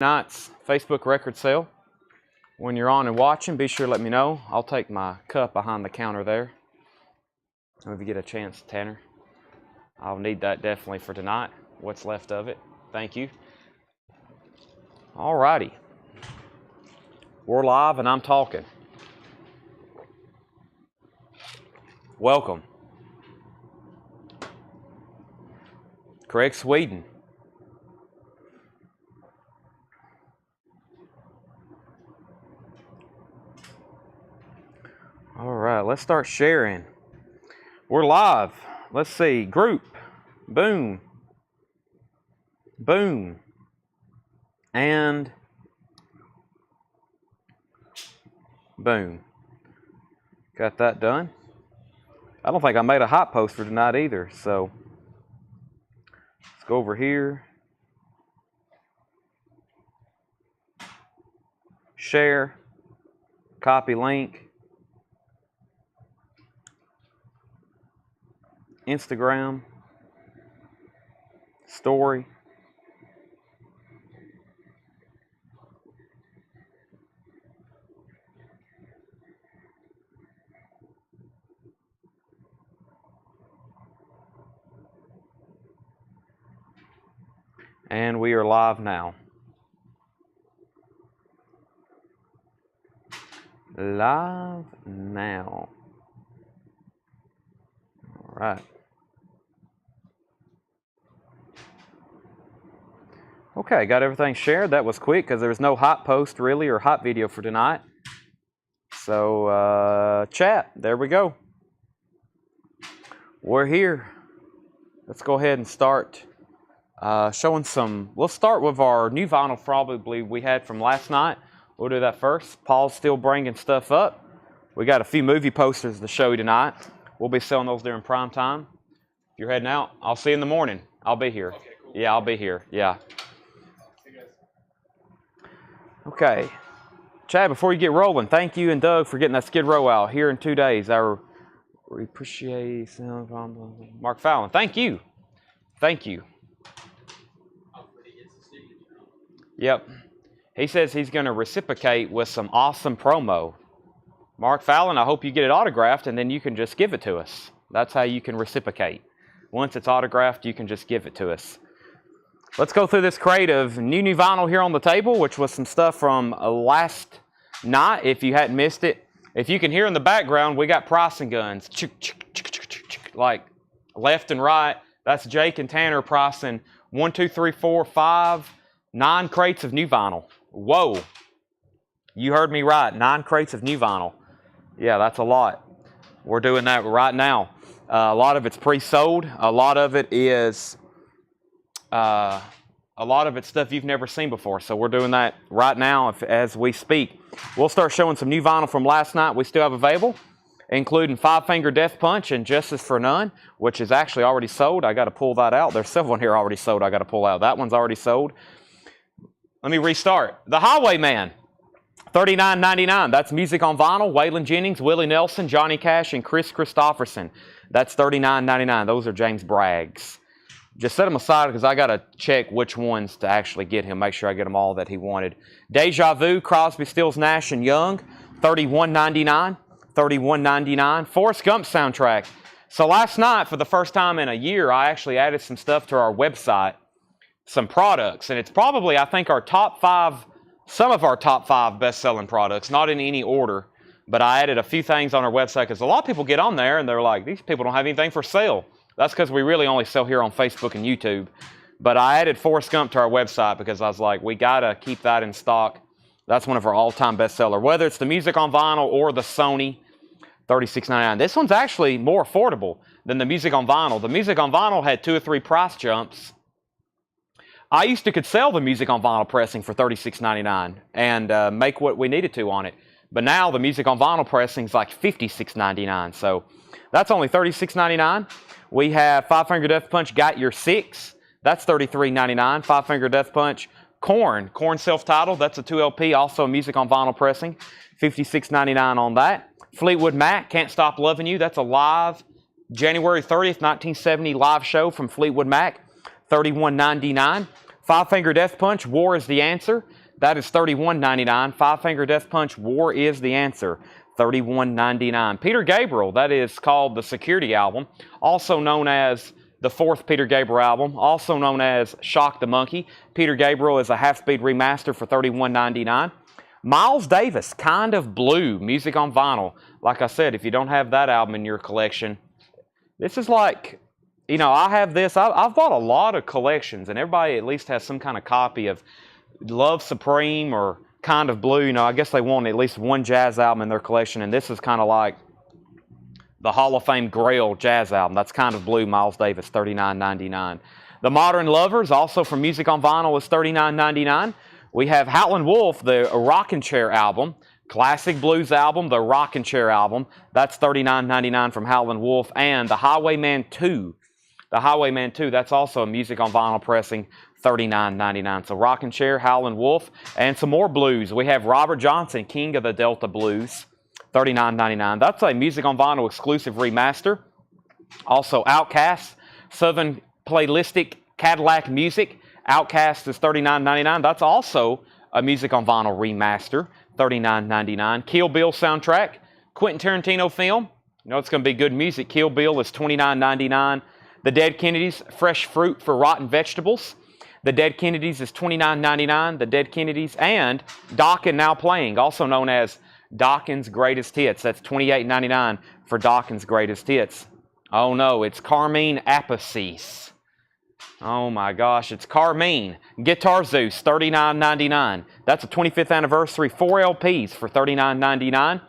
Tonight's Facebook record sale. When you're on and watching, be sure to let me know. I'll take my cup behind the counter there. If you get a chance, Tanner. I'll need that definitely for tonight. What's left of it. Thank you. Alrighty. We're live and I'm talking. Welcome. Craig Sweden. All right, let's start sharing. We're live. Let's see. Group. Boom. Boom. And boom. Got that done. I don't think I made a hot post for tonight either, so let's go over here. Share. Copy link. Instagram, story, and we are live now. Live now. All right. Okay, got everything shared. That was quick because there was no hot post really or hot video for tonight. So chat, there we go. We're here. Let's go ahead and start showing some. We'll start with our new vinyl probably we had from last night. We'll do that first. Paul's still bringing stuff up. We got a few movie posters to show you tonight. We'll be selling those during prime time. If you're heading out, I'll see you in the morning. I'll be here. Okay, cool. Yeah, I'll be here. Yeah. Okay, Chad, before you get rolling, thank you and Doug for getting that Skid Row out here in 2 days. I appreciate Mark Fallon. Thank you. Thank you. Yep. He says he's going to reciprocate with some awesome promo. Mark Fallon, I hope you get it autographed and then you can just give it to us. That's how you can reciprocate. Once it's autographed, you can just give it to us. Let's go through this crate of new vinyl here on the table, which was some stuff from last night, if you hadn't missed it. If you can hear in the background, we got pricing guns. Like left and right. That's Jake and Tanner pricing 1, 2, 3, 4, 5, 9 crates of new vinyl. Whoa. You heard me right. 9 crates of new vinyl. Yeah, that's a lot. We're doing that right now. A lot of it's pre-sold. A lot of it is... a lot of it's stuff you've never seen before, so we're doing that right now as we speak. We'll start showing some new vinyl from last night we still have available, including Five Finger Death Punch and Justice for None, which is actually already sold. I got to pull that out. There's several here already sold I got to pull out. That one's already sold. Let me restart. The Highwayman, $39.99. That's music on vinyl. Waylon Jennings, Willie Nelson, Johnny Cash, and Chris Christopherson. That's $39.99. Those are James Bragg's. Just set them aside because I got to check which ones to actually get him. Make sure I get them all that he wanted. Deja Vu, Crosby, Stills, Nash, and Young, $31.99. $31.99. Forrest Gump soundtrack. So last night, for the first time in a year, I actually added some stuff to our website, some products. And it's probably, I think, our top 5, some of our top 5 best-selling products, not in any order. But I added a few things on our website because a lot of people get on there and they're like, these people don't have anything for sale. That's because we really only sell here on Facebook and YouTube. But I added Forrest Gump to our website because I was like, we got to keep that in stock. That's one of our all-time bestseller. Whether it's the music on vinyl or the Sony, $36.99. This one's actually more affordable than the music on vinyl. The music on vinyl had 2 or 3 price jumps. I used to could sell the music on vinyl pressing for $36.99 and make what we needed to on it. But now the music on vinyl pressing is like $56.99. So that's only $36.99. We have Five Finger Death Punch, Got Your 6. That's $33.99. Five Finger Death Punch, Korn self-titled. That's a 2 LP, also music on vinyl pressing. $56.99 on that. Fleetwood Mac, Can't Stop Loving You. That's a live January 30th, 1970 live show from Fleetwood Mac. $31.99. Five Finger Death Punch, War is the Answer. That is $31.99. Five Finger Death Punch, War is the Answer. $31.99. Peter Gabriel, that is called the Security album, also known as the fourth Peter Gabriel album, also known as Shock the Monkey. Peter Gabriel is a half-speed remaster for $31.99. Miles Davis, Kind of Blue, music on vinyl. Like I said, if you don't have that album in your collection, this is like, you know, I have this. I've bought a lot of collections, and everybody at least has some kind of copy of Love Supreme or Kind of Blue. You know, I guess they want at least one jazz album in their collection, and this is kind of like the Hall of Fame Grail jazz album. That's Kind of Blue, Miles Davis, $39.99. The Modern Lovers, also from Music on Vinyl, is $39.99. We have Howlin' Wolf, the Rockin' Chair album, classic blues album, the Rockin' Chair album. That's $39.99 from Howlin' Wolf. And the Highwayman 2. The Highwayman 2, that's also a Music on Vinyl pressing, $39.99. So Rockin' Chair, Howlin' Wolf, and some more blues. We have Robert Johnson, King of the Delta Blues, $39.99. That's a Music on Vinyl exclusive remaster. Also Outkast, Southern Playlistic Cadillac Music. Outkast is $39.99. That's also a Music on Vinyl remaster, $39.99. Kill Bill soundtrack, Quentin Tarantino film. You know it's going to be good music. Kill Bill is $29.99. The Dead Kennedys, Fresh Fruit for Rotten Vegetables. The Dead Kennedys is $29.99. The Dead Kennedys and Dokken Now Playing, also known as Dokken's Greatest Hits. That's $28.99 for Dokken's Greatest Hits. Oh no, it's Carmine Appice. Oh my gosh, it's Carmine. Guitar Zeus, $39.99. That's a 25th anniversary, 4 LPs for $39.99.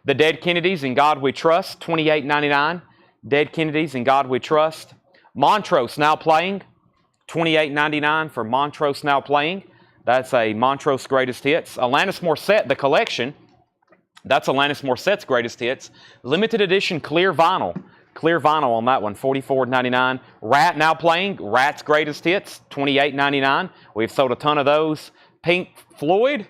The Dead Kennedys, In God We Trust, $28.99. Dead Kennedys, In God We Trust. Montrose Now Playing, $28.99 for Montrose Now Playing. That's a Montrose Greatest Hits. Alanis Morissette, The Collection. That's Alanis Morissette's Greatest Hits. Limited edition clear vinyl. Clear vinyl on that one, $44.99. Rat Now Playing, Rat's Greatest Hits, $28.99. We've sold a ton of those. Pink Floyd,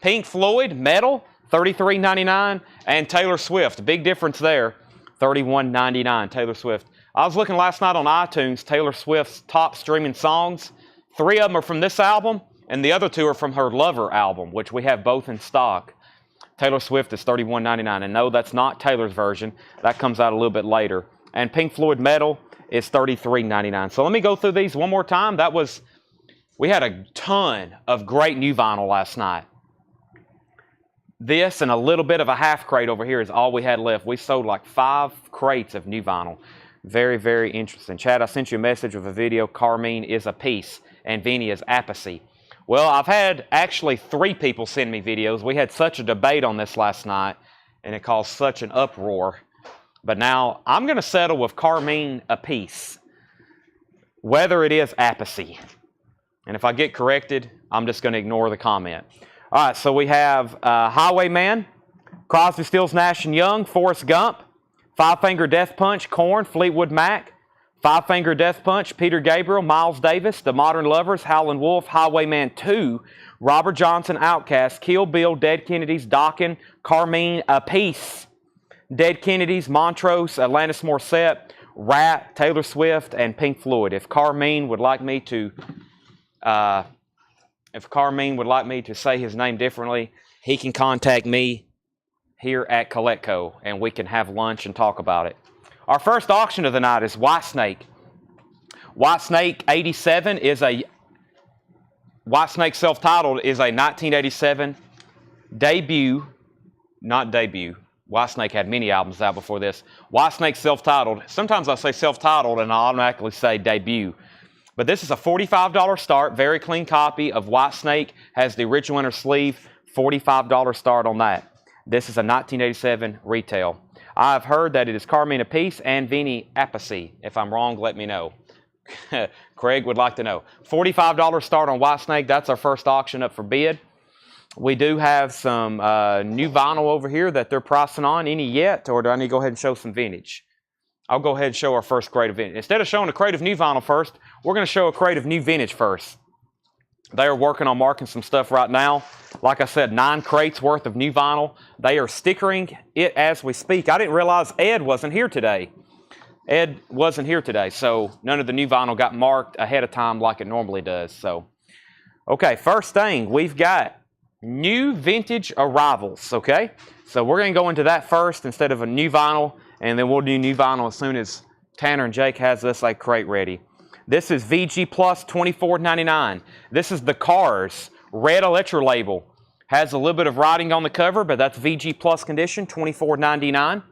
Metal, $33.99. And Taylor Swift, big difference there, $31.99. Taylor Swift. I was looking last night on iTunes, Taylor Swift's top streaming songs. 3 of them are from this album, and the other 2 are from her Lover album, which we have both in stock. Taylor Swift is $31.99. And no, that's not Taylor's version. That comes out a little bit later. And Pink Floyd Metal is $33.99. So let me go through these one more time. We had a ton of great new vinyl last night. This and a little bit of a half crate over here is all we had left. We sold like 5 crates of new vinyl. Very, very interesting. Chad, I sent you a message with a video. Carmine is a piece and Vinny is Appice. Well, I've had actually 3 people send me videos. We had such a debate on this last night, and it caused such an uproar. But now I'm going to settle with Carmine Appice, whether it is Appice. And if I get corrected, I'm just going to ignore the comment. All right, so we have Highwayman, Crosby, Stills, Nash & Young, Forrest Gump, Five Finger Death Punch, Korn, Fleetwood Mac, Five Finger Death Punch, Peter Gabriel, Miles Davis, The Modern Lovers, Howlin' Wolf, Highwayman 2, Robert Johnson, Outkast, Kill Bill, Dead Kennedys, Dokken, Carmine Appice, Dead Kennedys, Montrose, Alanis Morissette, Rat, Taylor Swift, and Pink Floyd. If Carmine would like me to say his name differently, he can contact me here at Coletco, and we can have lunch and talk about it. Our first auction of the night is Whitesnake. Whitesnake 87 is a Whitesnake self-titled is a 1987 debut, not debut. Whitesnake had many albums out before this. Whitesnake self-titled. Sometimes I say self-titled and I automatically say debut. But this is a $45 start, very clean copy of Whitesnake. Has the original inner sleeve, $45 start on that. This is a 1987 retail. I've heard that it is Carmine Appice and Vinny Appice. If I'm wrong, let me know. Craig would like to know. $45 start on Whitesnake. That's our first auction up for bid. We do have some new vinyl over here that they're pricing on. Any yet? Or do I need to go ahead and show some vintage? I'll go ahead and show our first crate of vintage. Instead of showing a crate of new vinyl first, we're going to show a crate of new vintage first. They are working on marking some stuff right now. Like I said, 9 crates worth of new vinyl. They are stickering it as we speak. I didn't realize Ed wasn't here today. Ed wasn't here today, so none of the new vinyl got marked ahead of time like it normally does. So, okay, first thing, we've got new vintage arrivals, okay? So we're going to go into that first instead of a new vinyl, and then we'll do new vinyl as soon as Tanner and Jake has this like crate ready. This is VG Plus $24.99. This is the Cars red electro label. Has a little bit of writing on the cover, but that's VG Plus condition, $24.99.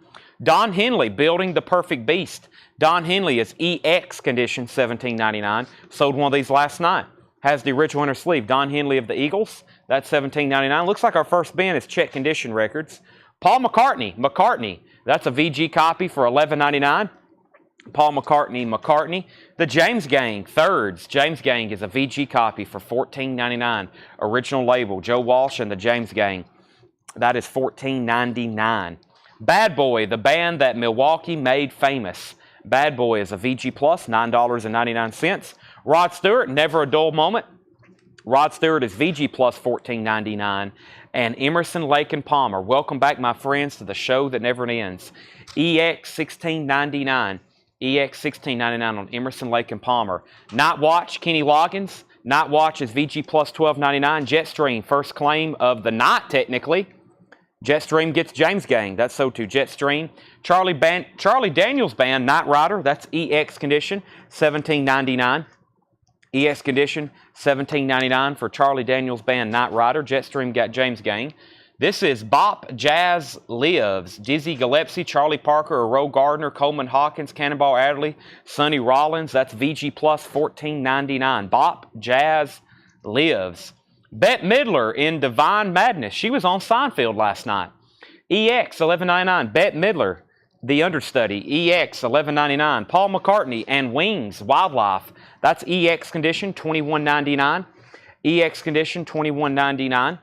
Don Henley, Building the Perfect Beast. Don Henley is EX condition, $17.99. Sold one of these last night. Has the original inner sleeve. Don Henley of the Eagles, that's $17.99. Looks like our first bin is Check Condition Records. Paul McCartney, that's a VG copy for $11.99. Paul McCartney. The James Gang, Thirds. James Gang is a VG copy for $14.99. Original label, Joe Walsh and the James Gang. That is $14.99. Bad Boy, the band that Milwaukee made famous. Bad Boy is a VG Plus, $9.99. Rod Stewart, Never a Dull Moment. Rod Stewart is VG Plus, $14.99. And Emerson, Lake and Palmer, welcome back, my friends, to the show that never ends. EX, $16.99. EX, $16.99 on Emerson, Lake and Palmer. Night Watch, Kenny Loggins. Night Watch is VG Plus, $12.99. Jetstream, first claim of the night, technically. Jetstream gets James Gang. That's so too. Jetstream. Charlie Daniels Band, Night Rider. That's EX condition, $17.99. EX condition, $17.99 for Charlie Daniels Band, Night Rider. Jetstream got James Gang. This is Bop Jazz Lives. Dizzy Gillespie, Charlie Parker, Roe Gardner, Coleman Hawkins, Cannonball Adderley, Sonny Rollins. That's VG Plus, $14.99. Bop Jazz Lives. Bette Midler in Divine Madness. She was on Seinfeld last night. EX, $11.99. Bette Midler, the understudy. EX, $11.99. Paul McCartney and Wings, Wildlife. That's EX condition, $21.99. EX condition, $21.99.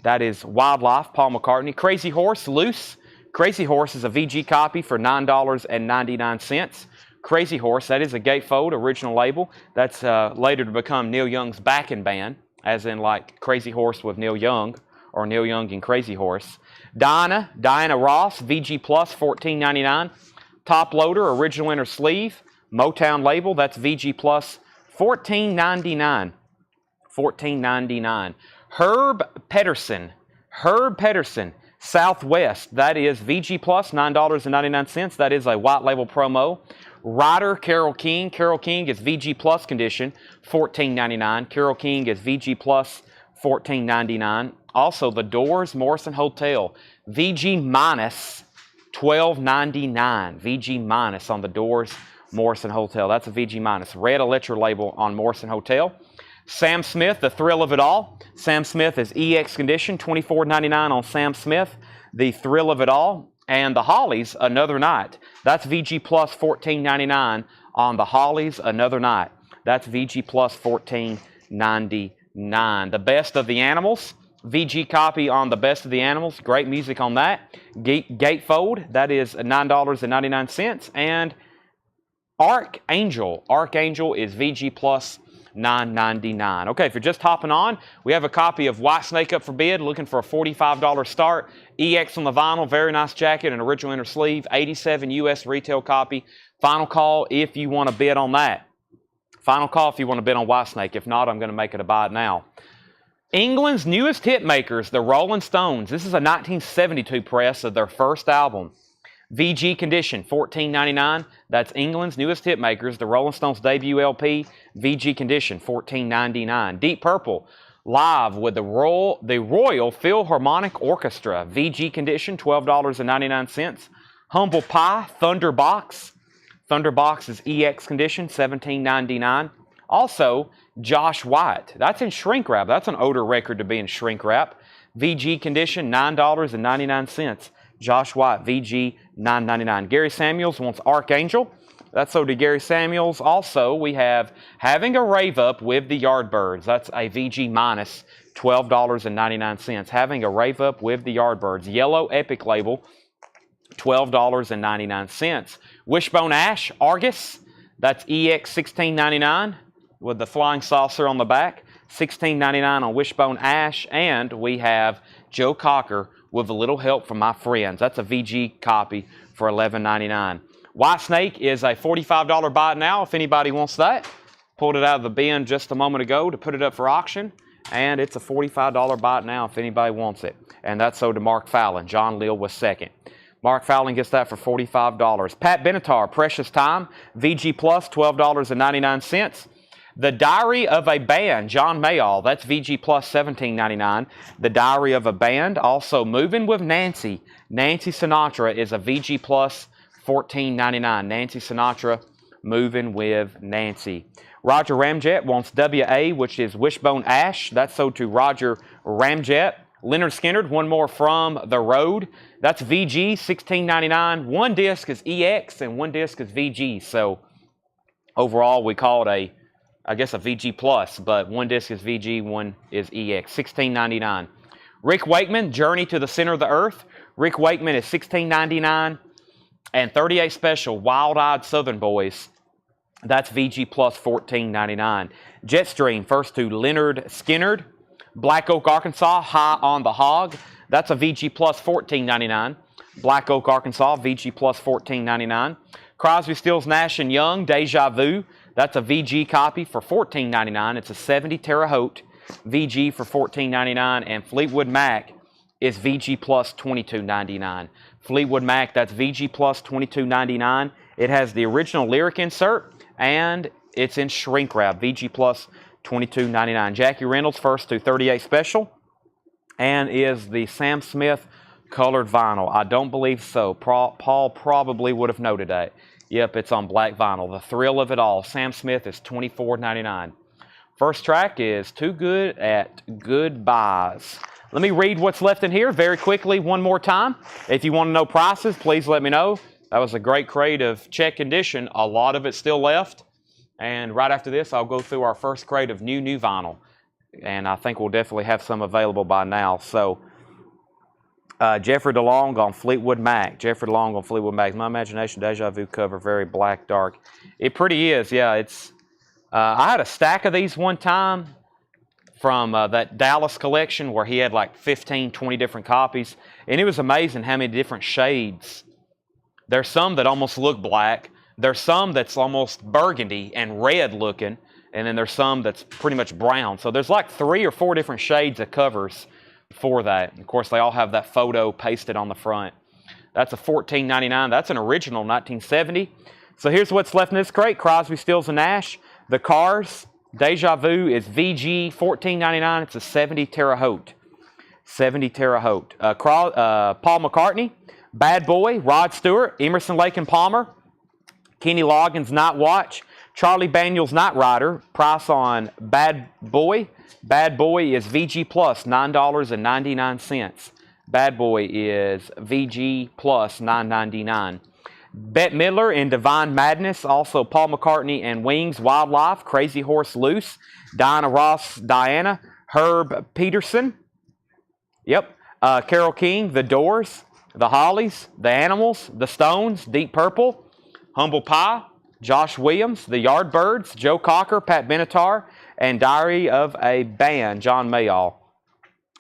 That is Wildlife, Paul McCartney. Crazy Horse, Loose. Crazy Horse is a VG copy for $9.99. Crazy Horse, that is a gatefold, original label. That's later to become Neil Young's backing band, as in like Crazy Horse with Neil Young, or Neil Young and Crazy Horse. Diana Ross, VG Plus, $14.99. Top Loader, original inner sleeve, Motown label, that's VG Plus, $14.99. $14.99. Herb Pedersen, Southwest, that is VG Plus, $9.99. That is a white label promo. Ryder Carole King is VG Plus condition, $14.99. Carole King is VG Plus, $14.99. Also, The Doors, Morrison Hotel, VG minus, $12.99. VG minus on The Doors, Morrison Hotel. That's a VG minus. Red electro label on Morrison Hotel. Sam Smith, The Thrill of It All. Sam Smith is EX condition, $24.99 on Sam Smith, The Thrill of It All. And The Hollies, Another Night. That's VG Plus, $14.99 on The Hollies, Another Night. That's VG Plus, $14.99. The Best of the Animals, VG copy on The Best of the Animals. Great music on that. Gatefold, that is $9.99. And Archangel is VG Plus, $9.99. Okay, if you're just hopping on, we have a copy of Whitesnake up for bid, looking for a $45 start. EX on the vinyl, very nice jacket and original inner sleeve, 87 US retail copy. Final call if you want to bid on that. Final call if you want to bid on Whitesnake. If not, I'm going to make it a buy it now. England's newest hit makers, the Rolling Stones. This is a 1972 press of their first album. VG condition, $14.99. That's England's newest hit makers, the Rolling Stones debut LP. VG condition, $14.99. Deep Purple, live with the Royal Philharmonic Orchestra. VG condition, $12.99. Humble Pie, Thunderbox. Thunderbox is EX condition, $17.99. Also, Josh White. That's in shrink wrap. That's an older record to be in shrink wrap. VG condition, $9.99. Josh White, VG, $9.99. Gary Samuels wants Archangel. That's so to Gary Samuels. Also, we have Having a Rave Up with the Yardbirds. That's a VG minus, $12.99. Having a Rave Up with the Yardbirds. Yellow Epic label, $12.99. Wishbone Ash, Argus. That's EX, $16.99 with the flying saucer on the back. $16.99 on Wishbone Ash. And we have Joe Cocker with a little help from my friends. That's a VG copy for $11.99. White Snake is a $45 buy it now if anybody wants that. Pulled it out of the bin just a moment ago to put it up for auction. And it's a $45 buy it now if anybody wants it. And that's sold to Mark Fallon. John Leal was second. Mark Fallon gets that for $45. Pat Benatar, Precious Time, VG Plus, $12.99. The Diary of a Band, John Mayall, that's VG Plus, $17.99. The Diary of a Band, also Moving with Nancy. Nancy Sinatra is a VG Plus, $14.99. Nancy Sinatra, Moving with Nancy. Roger Ramjet wants WA, which is Wishbone Ash. That's sold to Roger Ramjet. Leonard Skinnard, one more From the Road. That's VG, $16.99. One disc is EX and one disc is VG. So overall, we call it I guess a VG Plus, but one disc is VG, one is EX, $16.99. Rick Wakeman, Journey to the Center of the Earth. Rick Wakeman is $16.99. And 38 Special, Wild-Eyed Southern Boys. That's VG Plus, $14.99. Jetstream, first to Leonard Skinnard. Black Oak, Arkansas, High on the Hog. That's a VG Plus, $14.99. Black Oak, Arkansas, VG Plus, $14.99. Crosby, Stills, Nash & Young, Deja Vu. That's a VG copy for $14.99. It's a 70 Terre Haute VG for $14.99. And Fleetwood Mac is VG Plus, $22.99. Fleetwood Mac, that's VG Plus, $22.99. It has the original lyric insert, and it's in shrink wrap, VG Plus, $22.99. Jackie Reynolds, first to 38 Special, and is the Sam Smith colored vinyl. I don't believe so. Paul probably would have noted that. Yep, it's on black vinyl. The Thrill of It All. Sam Smith is $24.99. First track is Too Good at Goodbyes. Let me read what's left in here very quickly one more time. If you want to know prices, please let me know. That was a great crate of check condition. A lot of it still left. And right after this, I'll go through our first crate of new vinyl. And I think we'll definitely have some available by now. So, Jeffrey DeLong on Fleetwood Mac. Jeffrey DeLong on Fleetwood Mac. My Imagination Deja Vu cover, very black, dark. It pretty is, yeah. It's. I had a stack of these one time from that Dallas collection where he had like 15, 20 different copies. And it was amazing how many different shades. There's some that almost look black. There's some that's almost burgundy and red looking. And then there's some that's pretty much brown. So there's like 3 or 4 different shades of covers for that. And of course, they all have that photo pasted on the front. That's a $14.99. That's an original 1970. So here's what's left in this crate. Crosby, Stills, and Nash. The Cars, Deja Vu is VG, $14.99. It's a 70 Terre Haute. 70 Terre Haute. Paul McCartney, Bad Boy, Rod Stewart, Emerson, Lake and Palmer, Kenny Loggins' Night Watch, Charlie Daniels' Night Rider. Price on Bad Boy. Bad Boy is VG Plus, $9.99. Bad Boy is VG Plus, $9.99. Bette Midler in Divine Madness. Also Paul McCartney and Wings, Wildlife, Crazy Horse Loose, Diana Ross, Diana, Herb Peterson. Yep. Carole King, The Doors, The Hollies, The Animals, The Stones, Deep Purple, Humble Pie, Josh Williams, The Yardbirds, Joe Cocker, Pat Benatar, and Diary of a Band, John Mayall.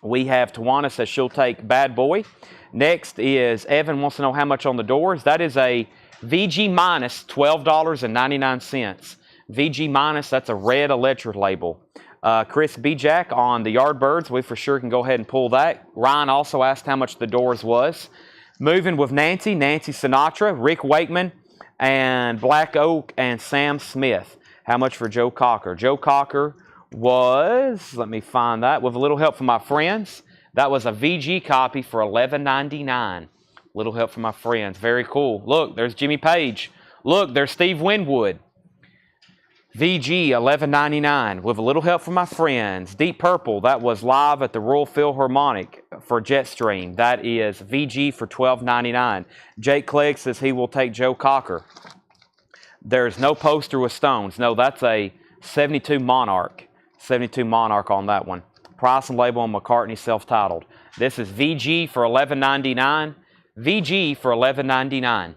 We have Tawana says she'll take Bad Boy. Next is Evan wants to know how much on The Doors. That is a VG minus, $12.99. VG minus, that's a red electric label. Chris Jack on The Yardbirds. We for sure can go ahead and pull that. Ryan also asked how much The Doors was. Moving with Nancy, Nancy Sinatra, Rick Wakeman, and Black Oak and Sam Smith. How much for Joe Cocker? Joe Cocker was, let me find that, with a little help from my friends. That was a VG copy for $11.99. Little help from my friends. Very cool. Look, there's Jimmy Page. Look, there's Steve Winwood. VG, $11.99. With a little help from my friends. Deep Purple, that was live at the Royal Philharmonic for Jetstream. That is VG for $12.99. Jake Clegg says he will take Joe Cocker. There's no poster with Stones. No, that's a 72 Monarch. 72 Monarch on that one. Price and label on McCartney self-titled. This is VG for $11.99. VG for $11.99.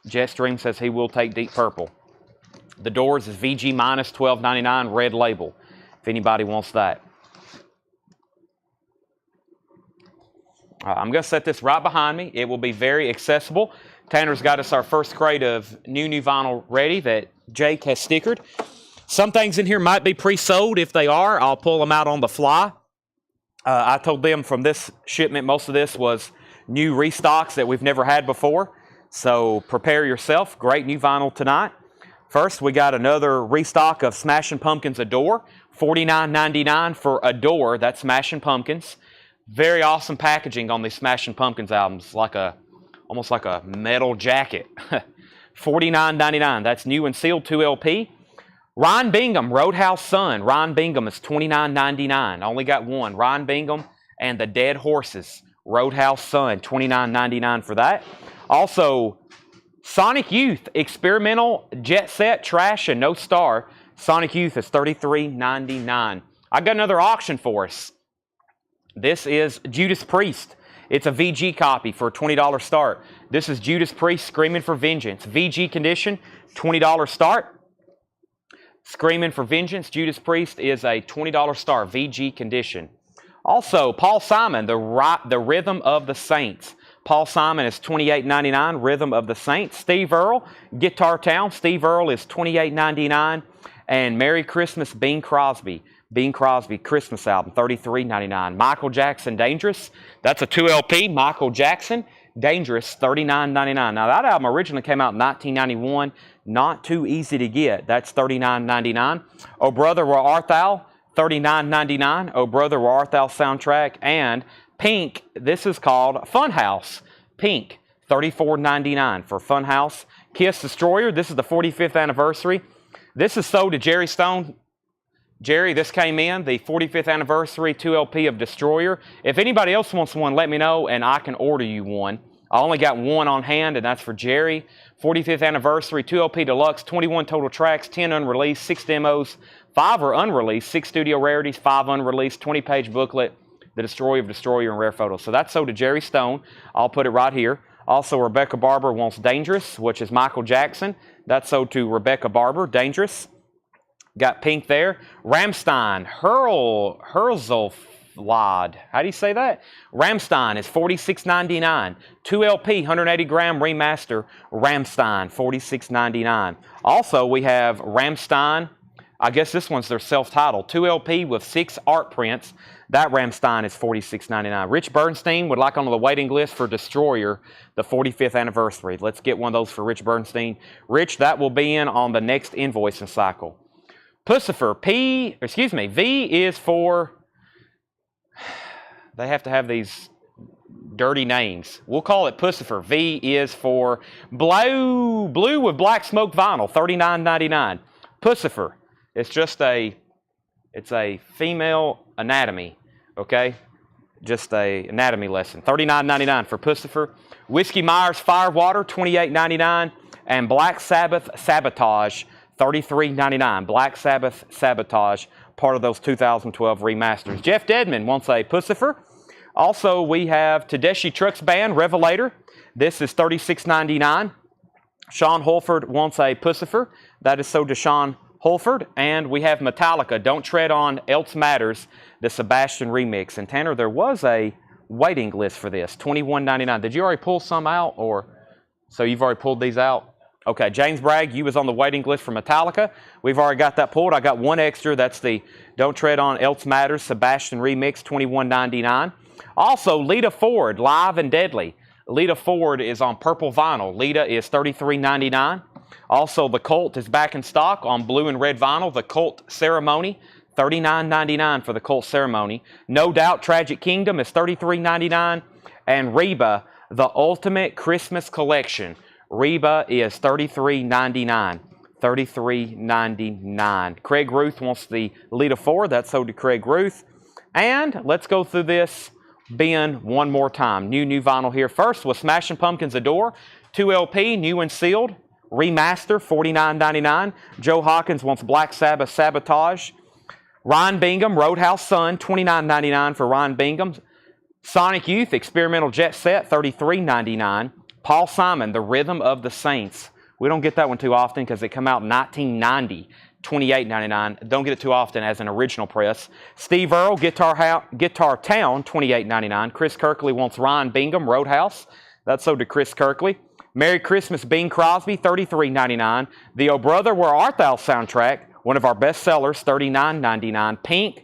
Jetstream says he will take Deep Purple. The Doors is VG minus $12.99, red label, if anybody wants that. I'm going to set this right behind me. It will be very accessible. Tanner's got us our first crate of new vinyl ready that Jake has stickered. Some things in here might be pre-sold. If they are, I'll pull them out on the fly. I told them from this shipment, most of this was new restocks that we've never had before. So prepare yourself. Great new vinyl tonight. First, we got another restock of Smashing Pumpkins Adore. $49.99 for Adore. That's Smashing Pumpkins. Very awesome packaging on these Smashing Pumpkins albums. Almost like a metal jacket. $49.99. That's new and sealed 2 LP. Ryan Bingham, Roadhouse Sun. Ryan Bingham is $29.99. Only got one. Ryan Bingham and the Dead Horses. Roadhouse Sun, $29.99 for that. Also, Sonic Youth, Experimental, Jet Set, Trash, and No Star. Sonic Youth is $33.99. I got another auction for us. This is Judas Priest. It's a VG copy for a $20 start. This is Judas Priest, Screaming for Vengeance. VG condition, $20 start. Screaming for Vengeance, Judas Priest is a $20 start, VG condition. Also, Paul Simon, the Rhythm of the Saints. Paul Simon is $28.99, Rhythm of the Saints. Steve Earle, Guitar Town. Steve Earle is $28.99. And Merry Christmas, Bing Crosby. Bing Crosby Christmas album, $33.99. Michael Jackson, Dangerous. That's a 2 LP. Michael Jackson, Dangerous, $39.99. Now, that album originally came out in 1991. Not too easy to get. That's $39.99. Oh Brother, Where Art Thou? $39.99. Oh Brother, Where Art Thou soundtrack. And Pink, this is called Funhouse. Pink, $34.99 for Funhouse. Kiss Destroyer, this is the 45th anniversary. This is sold to Jerry Stone. Jerry, this came in, the 45th anniversary 2 LP of Destroyer. If anybody else wants one, let me know and I can order you one. I only got one on hand, and that's for Jerry. 45th anniversary 2 LP Deluxe, 21 total tracks, 10 unreleased, 6 demos, 5 are unreleased, 6 studio rarities, 5 unreleased, 20-page booklet, The Destroyer of Destroyer, and rare photos. So that's sold to Jerry Stone. I'll put it right here. Also, Rebecca Barber wants Dangerous, which is Michael Jackson. That's sold to Rebecca Barber, Dangerous. Got Pink there. Rammstein, Herzlflad. How do you say that? Rammstein is $46.99. 2 LP, 180 gram remaster. Rammstein, $46.99. Also, we have Rammstein. I guess this one's their self-titled. 2 LP with 6 art prints. That Rammstein is $46.99. Rich Bernstein would like on the waiting list for Destroyer, the 45th anniversary. Let's get one of those for Rich Bernstein. Rich, that will be in on the next invoicing cycle. Pussifer, V is for, they have to have these dirty names. We'll call it Pussifer. V is for blue with black smoke vinyl, $39.99. Pussifer, it's a female anatomy, okay? Just a anatomy lesson. $39.99 for Pussifer. Whiskey Myers Firewater, $28.99. And Black Sabbath Sabotage, $33.99. Black Sabbath Sabotage, part of those 2012 remasters. Jeff Dedman wants a Pussifer. Also, we have Tedeschi Trucks Band, Revelator. This is $36.99. Sean Holford wants a Pussifer. That is sold to Sean Holford. And we have Metallica, Don't Tread On Else Matters, the Sebastian remix. And Tanner, there was a waiting list for this, $21.99. Did you already pull some out? So you've already pulled these out? Okay, James Bragg, you was on the waiting list for Metallica. We've already got that pulled. I got one extra. That's the Don't Tread On Else Matters, Sebastian remix, $21.99. Also, Lita Ford, Live and Deadly. Lita Ford is on purple vinyl. Lita is $33.99. Also, The Cult is back in stock on blue and red vinyl. The Cult Ceremony, $39.99 for The Cult Ceremony. No Doubt Tragic Kingdom is $33.99. And Reba, The Ultimate Christmas Collection. Reba is $33.99. $33.99. Craig Ruth wants the Lita Ford. That's sold to Craig Ruth. And let's go through this bin one more time. New vinyl here. First was Smashing Pumpkins Adore. 2 LP, new and sealed. Remaster, $49.99. Joe Hawkins wants Black Sabbath Sabotage. Ryan Bingham, Roadhouse Sun, $29.99 for Ryan Bingham. Sonic Youth, Experimental Jet Set, $33.99. Paul Simon, The Rhythm of the Saints. We don't get that one too often because it came out in 1990. $28.99. Don't get it too often as an original press. Steve Earle, Guitar Town, $28.99. Chris Kirkley wants Ryan Bingham, Roadhouse. That's sold to Chris Kirkley. Merry Christmas, Bing Crosby, $33.99. The Oh Brother, Where Art Thou soundtrack, one of our best sellers, $39.99. Pink,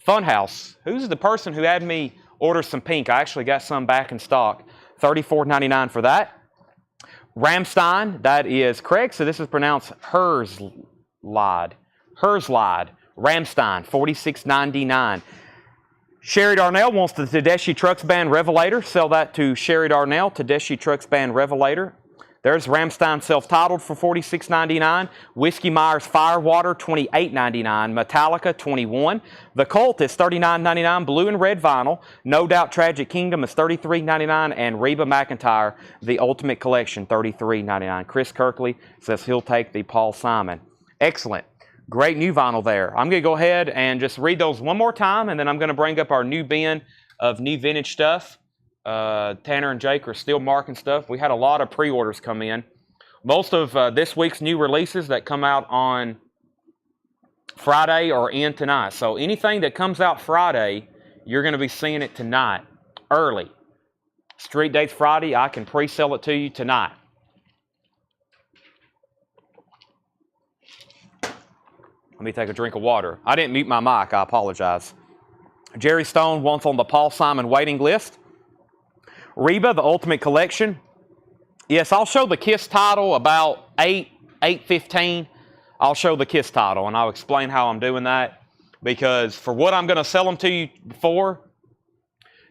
Funhouse. Who's the person who had me order some Pink? I actually got some back in stock. $34.99 for that. Ramstein, that is Craig, so this is pronounced Herzlide. Ramstein, $46.99. Sherry Darnell wants the Tedeschi Trucks Band Revelator. Sell that to Sherry Darnell, Tedeschi Trucks Band Revelator. There's Ramstein self-titled for $46.99. Whiskey Myers Firewater, $28.99. Metallica, $21. The Cult is $39.99. Blue and red vinyl. No Doubt Tragic Kingdom is $33.99. And Reba McEntire, The Ultimate Collection, $33.99. Chris Kirkley says he'll take the Paul Simon. Excellent. Great new vinyl there. I'm going to go ahead and just read those one more time, and then I'm going to bring up our new bin of new vintage stuff. Tanner and Jake are still marking stuff. We had a lot of pre-orders come in. Most of this week's new releases that come out on Friday are in tonight. So anything that comes out Friday, you're going to be seeing it tonight, early. Street Dates Friday, I can pre-sell it to you tonight. Let me take a drink of water. I didn't mute my mic. I apologize. Jerry Stone wants on the Paul Simon waiting list. Reba, The Ultimate Collection. Yes, I'll show the KISS title about 8:15. I'll show the KISS title, and I'll explain how I'm doing that. Because for what I'm going to sell them to you for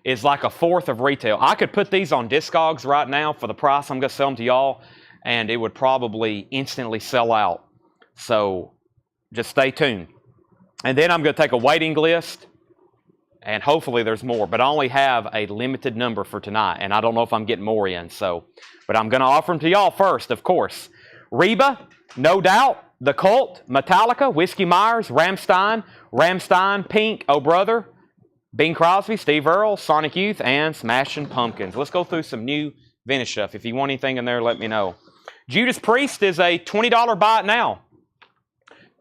is like a fourth of retail. I could put these on Discogs right now for the price I'm going to sell them to y'all, and it would probably instantly sell out. So just stay tuned. And then I'm going to take a waiting list, and hopefully there's more, but I only have a limited number for tonight, and I don't know if I'm getting more in. But I'm going to offer them to y'all first, of course. Reba, No Doubt, The Cult, Metallica, Whiskey Myers, Ramstein, Pink, Oh Brother, Bing Crosby, Steve Earle, Sonic Youth, and Smashing Pumpkins. Let's go through some new vintage stuff. If you want anything in there, let me know. Judas Priest is a $20 buy it now.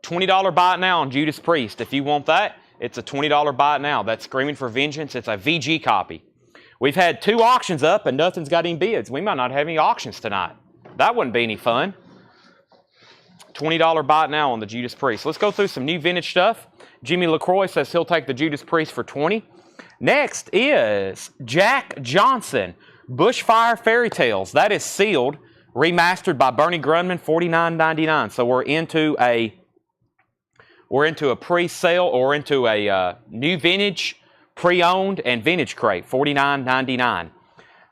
$20 buy it now on Judas Priest. If you want that, it's a $20 buy it now. That's Screaming for Vengeance. It's a VG copy. We've had 2 auctions up and nothing's got any bids. We might not have any auctions tonight. That wouldn't be any fun. $20 buy it now on the Judas Priest. Let's go through some new vintage stuff. Jimmy LaCroix says he'll take the Judas Priest for $20. Next is Jack Johnson, Bushfire Fairy Tales. That is sealed, remastered by Bernie Grunman, $49.99. So we're into a pre-sale or into a new vintage, pre-owned, and vintage crate, $49.99.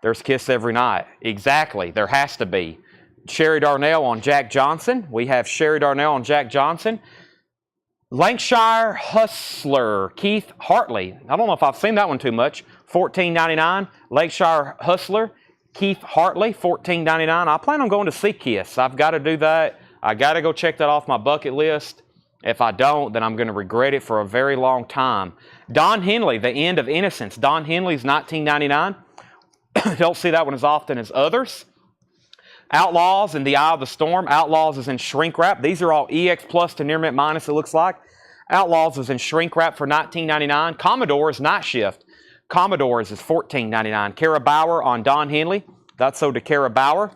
There's KISS every night. Exactly. There has to be. Sherry Darnell on Jack Johnson. We have Sherry Darnell on Jack Johnson. Lancashire Hustler, Keith Hartley. I don't know if I've seen that one too much. $14.99. Lancashire Hustler, Keith Hartley, $14.99. I plan on going to see KISS. I've got to do that. I got to go check that off my bucket list. If I don't, then I'm going to regret it for a very long time. Don Henley, The End of Innocence. Don Henley's $19.99. Don't see that one as often as others. Outlaws in the Eye of the Storm. Outlaws is in shrink wrap. These are all EX plus to near mint minus, it looks like. Outlaws is in shrink wrap for $19.99. Commodore's Night Shift. Commodore's is $14.99. Kara Bauer on Don Henley. That's sold to Kara Bauer.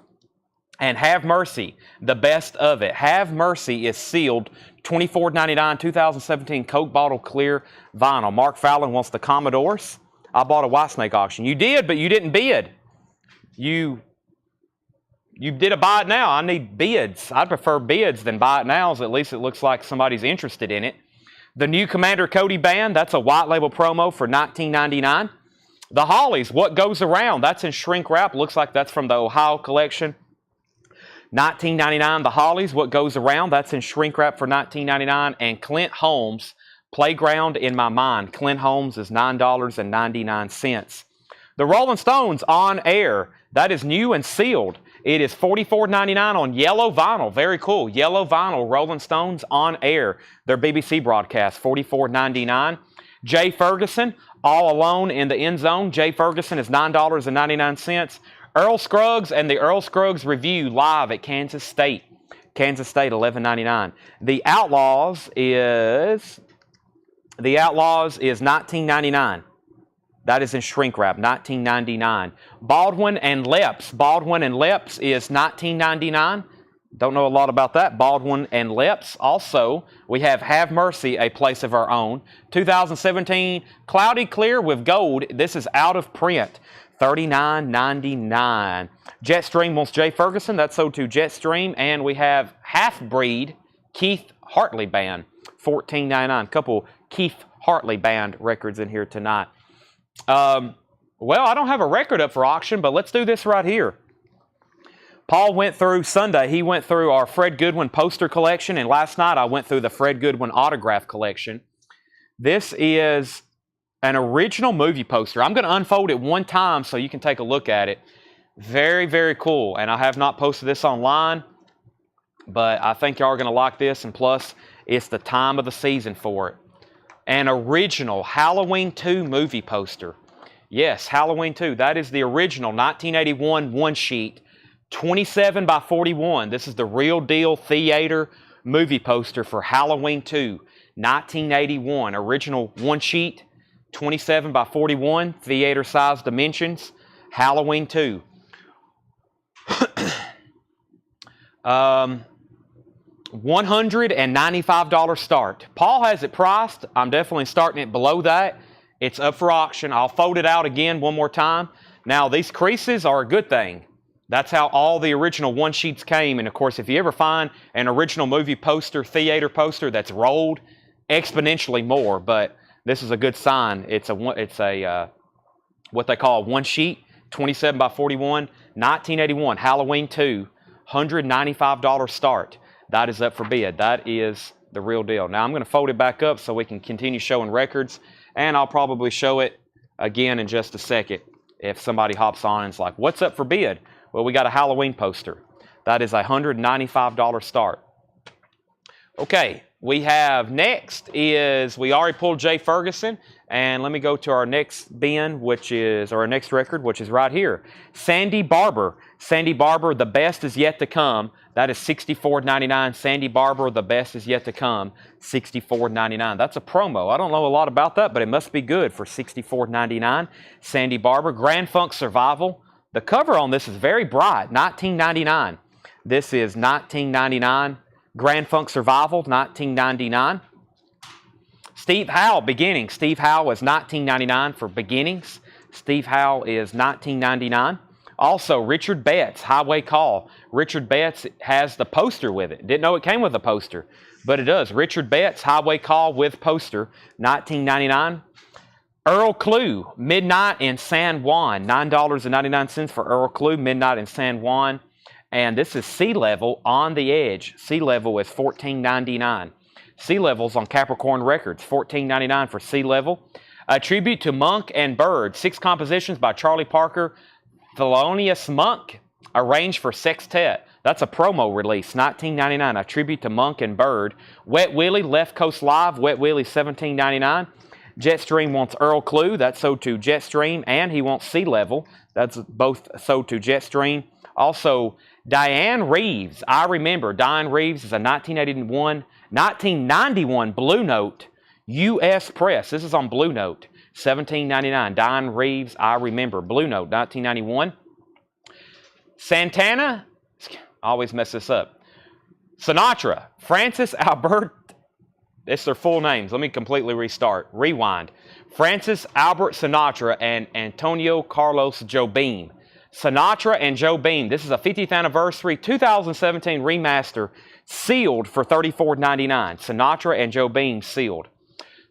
And Have Mercy, the best of it. Have Mercy is sealed, $24.99, 2017 Coke bottle clear vinyl. Mark Fallon wants the Commodores. I bought a Whitesnake auction. You did, but you didn't bid. You did a buy it now. I need bids. I'd prefer bids than buy it nows. At least it looks like somebody's interested in it. The new Commander Cody band, that's a white label promo for $19.99. The Hollies, What Goes Around, that's in shrink wrap. Looks like that's from the Ohio collection. $19.99. The Hollies, What Goes Around, that's in shrink wrap for $19.99. And Clint Holmes, Playground in My Mind. Clint Holmes is $9.99. The Rolling Stones, On Air, that is new and sealed. It is $44.99 on yellow vinyl. Very cool. Yellow vinyl, Rolling Stones, On Air. Their BBC broadcast, $44.99. Jay Ferguson, All Alone in the End Zone. Jay Ferguson is $9.99. Earl Scruggs and the Earl Scruggs Review live at Kansas State. Kansas State, $11.99. The Outlaws is $19.99. That is in shrink wrap, $19.99. Baldwin and Leps is $19.99. Don't know a lot about that. Baldwin and Leps. Also, we have Mercy, A Place of Our Own. 2017, Cloudy Clear with Gold. This is out of print. $39.99. Jetstream wants Jay Ferguson. That's sold to Jetstream. And we have Half Breed, Keith Hartley Band. $14.99. Couple Keith Hartley Band records in here tonight. Well, I don't have a record up for auction, but let's do this right here. Paul went through Sunday. He went through our Fred Goodwin poster collection, and last night I went through the Fred Goodwin autograph collection. This is an original movie poster. I'm going to unfold it one time so you can take a look at it. Very, very cool. And I have not posted this online, but I think y'all are going to like this. And plus, it's the time of the season for it. An original Halloween 2 movie poster. Yes, Halloween 2. That is the original 1981 one sheet. 27 by 41. This is the real deal theater movie poster for Halloween 2. 1981. Original one sheet. 27 by 41. Theater size dimensions. Halloween 2. $195 start. Paul has it priced. I'm definitely starting it below that. It's up for auction. I'll fold it out again one more time. Now, these creases are a good thing. That's how all the original one sheets came. And of course, if you ever find an original movie poster, theater poster that's rolled, exponentially more. But this is a good sign. It's a what they call a one sheet, 27 by 41, 1981, Halloween 2, $195 start. That is up for bid. That is the real deal. Now I'm going to fold it back up so we can continue showing records, and I'll probably show it again in just a second if somebody hops on and is like, what's up for bid? Well, we got a Halloween poster. That is a $195 start. Okay, we have next is, we already pulled Jay Ferguson, and let me go to our next bin, which is, or our next record, which is right here. Sandy Barber. Sandy Barber, The Best Is Yet to Come. That is $64.99. Sandy Barber, The Best Is Yet to Come, $64.99. That's a promo. I don't know a lot about that, but it must be good for $64.99. Sandy Barber. Grand Funk Survival. The cover on this is very bright, $19.99. This is $19.99. Grand Funk Survival, $19.99. Steve Howe, Beginnings. Steve Howe is $19.99 for Beginnings. Steve Howe is $19.99. Also, Richard Betts, Highway Call. Richard Betts has the poster with it. Didn't know it came with a poster, but it does. Richard Betts, Highway Call with poster, $19.99. Earl Clue, Midnight in San Juan, $9.99 for Earl Clue, Midnight in San Juan. And this is Sea Level, On the Edge. Sea Level is $14.99. Sea Level's on Capricorn Records, $14.99 for Sea Level. A tribute to Monk and Bird, 6 compositions by Charlie Parker, Thelonious Monk, arranged for sextet. That's a promo release, $19.99. A tribute to Monk and Bird. Wet Willie, Left Coast Live, Wet Willie, $17.99. Jetstream wants Earl Clue. That's sold to Jetstream. And he wants Sea Level. That's both sold to Jetstream. Also, Diane Reeves. I Remember. Diane Reeves is a 1991 Blue Note U.S. Press. This is on Blue Note. $17.99. Diane Reeves, I Remember. Blue Note, 1991. Santana. I always mess this up. Sinatra. Francis Albert. It's their full names. Let me completely restart. Rewind. Francis Albert Sinatra and Antonio Carlos Jobim. Sinatra and Jobim. This is a 50th anniversary 2017 remaster, sealed for $34.99. Sinatra and Jobim sealed.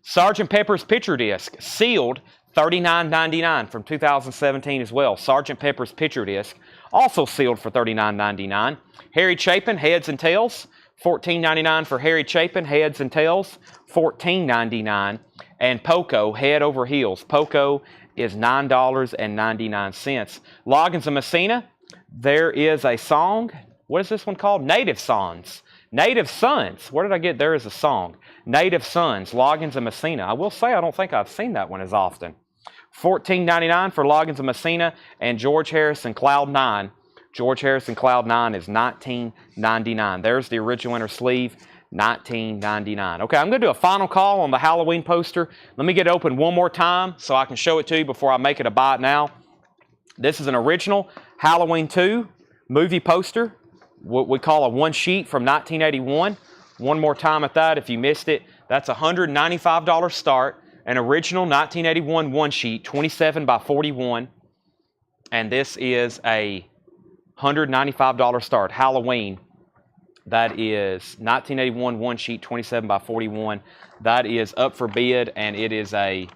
Sgt. Pepper's Picture Disc, sealed, $39.99 from 2017 as well. Sgt. Pepper's Picture Disc, also sealed for $39.99. Harry Chapin, Heads and Tails. $14.99 for Harry Chapin, Heads and Tails, $14.99. And Poco, Head Over Heels. Poco is $9.99. Loggins and Messina, there is a song. What is this one called? Native Sons. Native Sons. Where did I get there is a song? Native Sons, Loggins and Messina. I will say I don't think I've seen that one as often. $14.99 for Loggins and Messina and George Harrison, Cloud 9. George Harrison Cloud 9 is $19.99. There's the original inner sleeve, $19.99. Okay, I'm going to do a final call on the Halloween poster. Let me get it open one more time so I can show it to you before I make it a buy it now. This is an original Halloween 2 movie poster, what we call a one sheet from 1981. One more time at that if you missed it. That's $195 start. An original 1981 one sheet, 27 by 41. And this is a $195 start. Halloween. That is 1981 one sheet, 27 by 41. That is up for bid, and it is a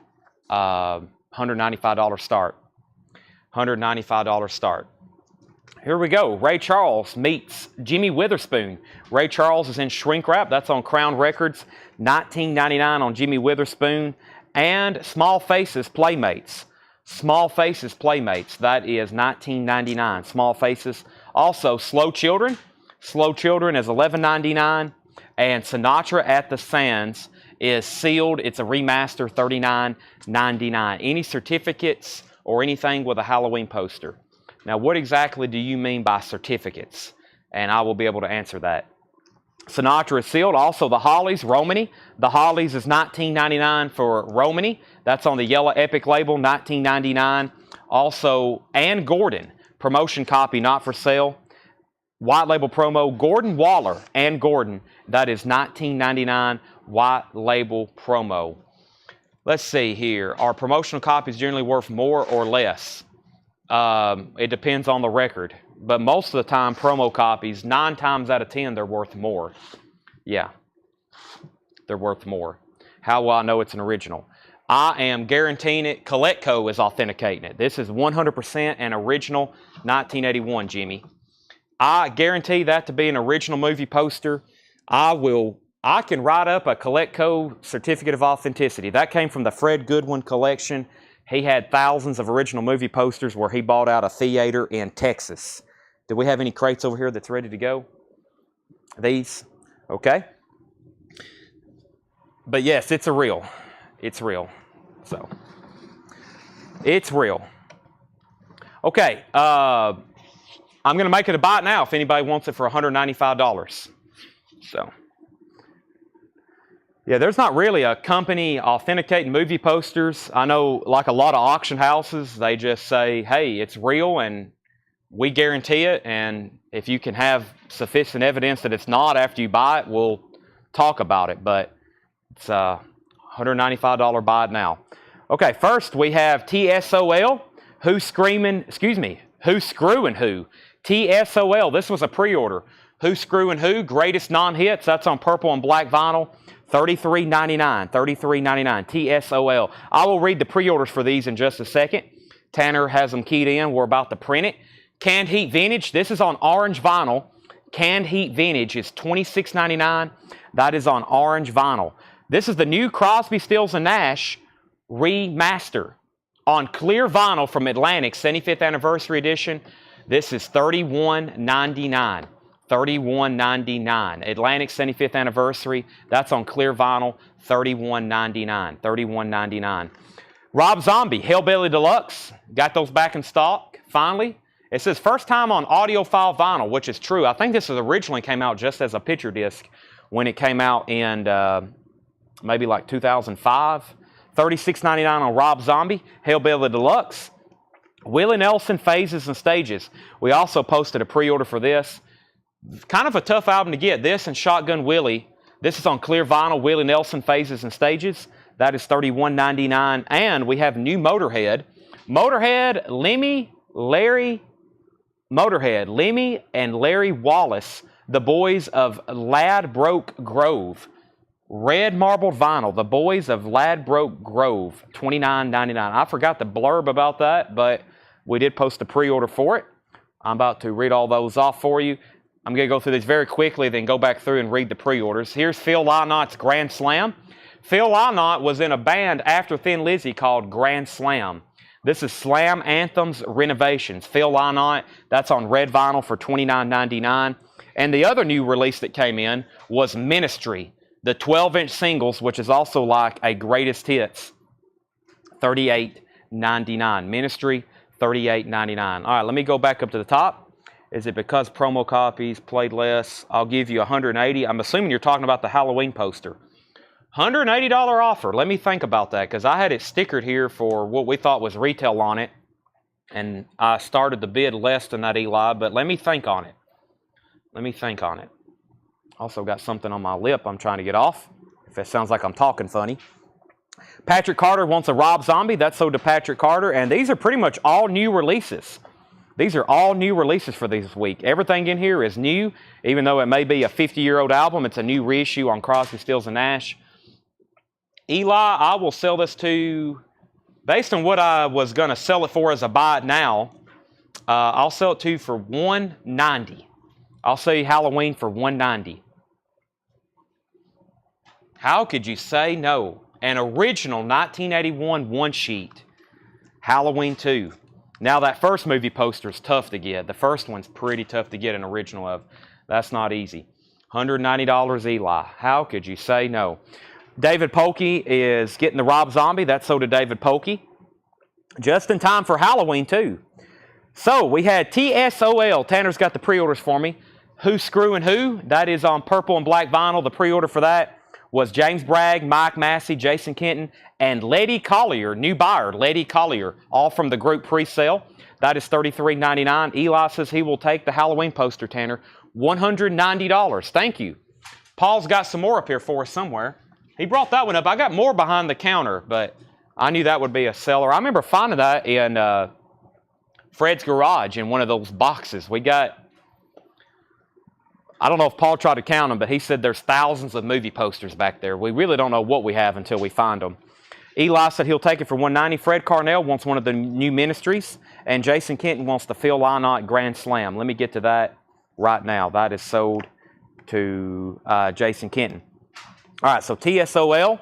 $195 start. $195 start. Here we go. Ray Charles meets Jimmy Witherspoon. Ray Charles is in shrink wrap. That's on Crown Records. $19.99 on Jimmy Witherspoon. And Small Faces Playmates. Small Faces Playmates. That is $19.99. Small Faces. Also, Slow Children. Slow Children is $11.99. And Sinatra at the Sands is sealed. It's a remaster, $39.99. Any certificates or anything with a Halloween poster? Now, what exactly do you mean by certificates? And I will be able to answer that. Sinatra is sealed. Also, the Hollies, Romany. The Hollies is $19.99 for Romany. That's on the Yellow Epic label, $19.99. Also, Ann Gordon, promotion copy, not for sale. White label promo, Gordon Waller, Ann Gordon. That is $19.99 white label promo. Let's see here. Are promotional copies generally worth more or less? It depends on the record. But most of the time, promo copies, 9 times out of 10, they're worth more. Yeah, they're worth more. How will I know it's an original? I am guaranteeing it. Coletco is authenticating it. This is 100% an original 1981, Jimmy. I guarantee that to be an original movie poster. I can write up a Coletco certificate of authenticity. That came from the Fred Goodwin collection. He had thousands of original movie posters where he bought out a theater in Texas. Do we have any crates over here that's ready to go? These? Okay. But yes, it's a real. It's real. So, it's real. Okay. I'm going to make it a buy it now if anybody wants it for $195. So, yeah, there's not really a company authenticating movie posters. I know, like a lot of auction houses, they just say, hey, it's real and we guarantee it. And if you can have sufficient evidence that it's not after you buy it, we'll talk about it. But it's a $195 buy it now. Okay, first we have TSOL. Who's Screwing Who? TSOL. This was a pre-order. Who's Screwing Who? Greatest non-hits. That's on purple and black vinyl. $33.99. $33.99. TSOL. I will read the pre-orders for these in just a second. Tanner has them keyed in. We're about to print it. Canned Heat Vintage. This is on orange vinyl. Canned Heat Vintage is $26.99. That is on orange vinyl. This is the new Crosby, Stills & Nash remaster on clear vinyl from Atlantic 75th Anniversary Edition. This is $31.99. $31.99. Atlantic 75th Anniversary. That's on clear vinyl. $31.99. $31.99. Rob Zombie, Hellbilly Deluxe. Got those back in stock, finally. It says first time on audiophile vinyl, which is true. I think this originally came out just as a picture disc when it came out in maybe like 2005. $36.99 on Rob Zombie, Hellbilly Deluxe. Willie Nelson, Phases and Stages. We also posted a pre-order for this. Kind of a tough album to get. This and Shotgun Willie. This is on clear vinyl, Willie Nelson, Phases and Stages. That is $31.99. And we have new Motorhead. Motorhead, Lemmy and Larry Wallace, the boys of Ladbroke Grove. Red marbled vinyl, the boys of Ladbroke Grove, $29.99. I forgot the blurb about that, but we did post a pre-order for it. I'm about to read all those off for you. I'm going to go through these very quickly, then go back through and read the pre-orders. Here's Phil Lynot's Grand Slam. Phil Lynott was in a band after Thin Lizzy called Grand Slam. This is Slam Anthems Renovations. Phil Lynott, that's on red vinyl for $29.99. And the other new release that came in was Ministry, the 12-inch singles, which is also like a greatest hits, $38.99. Ministry, $38.99. All right, let me go back up to the top. Is it because promo copies played less? I'll give you 180. I'm assuming you're talking about the Halloween poster. $180 offer. Let me think about that, because I had it stickered here for what we thought was retail on it, and I started the bid less than that, Eli, but let me think on it. Let me think on it. Also got something on my lip I'm trying to get off, if it sounds like I'm talking funny. Patrick Carter wants a Rob Zombie. That's sold to Patrick Carter, and these are pretty much all new releases. These are all new releases for this week. Everything in here is new, even though it may be a 50-year-old album. It's a new reissue on Crosby, Stills, and Nash. Eli, I will sell this to, based on what I was going to sell it for as a buy it now, I'll sell it to you for $190. I'll sell you Halloween for $190. How could you say no? An original 1981 one-sheet, Halloween 2. Now, that first movie poster is tough to get. The first one's pretty tough to get an original of. That's not easy. $190, Eli. How could you say no? David Polkey is getting the Rob Zombie. That's sold to David Polkey. Just in time for Halloween, too. So, we had TSOL. Tanner's got the pre-orders for me. Who's Screwing Who? That is on purple and black vinyl. The pre-order for that was James Bragg, Mike Massey, Jason Kenton, and Letty Collier, new buyer, Letty Collier, all from the group pre-sale. That is $33.99. Eli says he will take the Halloween poster, Tanner. $190. Thank you. Paul's got some more up here for us somewhere. He brought that one up. I got more behind the counter, but I knew that would be a seller. I remember finding that in Fred's garage in one of those boxes. We got, I don't know if Paul tried to count them, but he said there's thousands of movie posters back there. We really don't know what we have until we find them. Eli said he'll take it for $190. Fred Carnell wants one of the new ministries, and Jason Kenton wants the Phil Lynott Grand Slam. Let me get to that right now. That is sold to Jason Kenton. All right, so TSOL.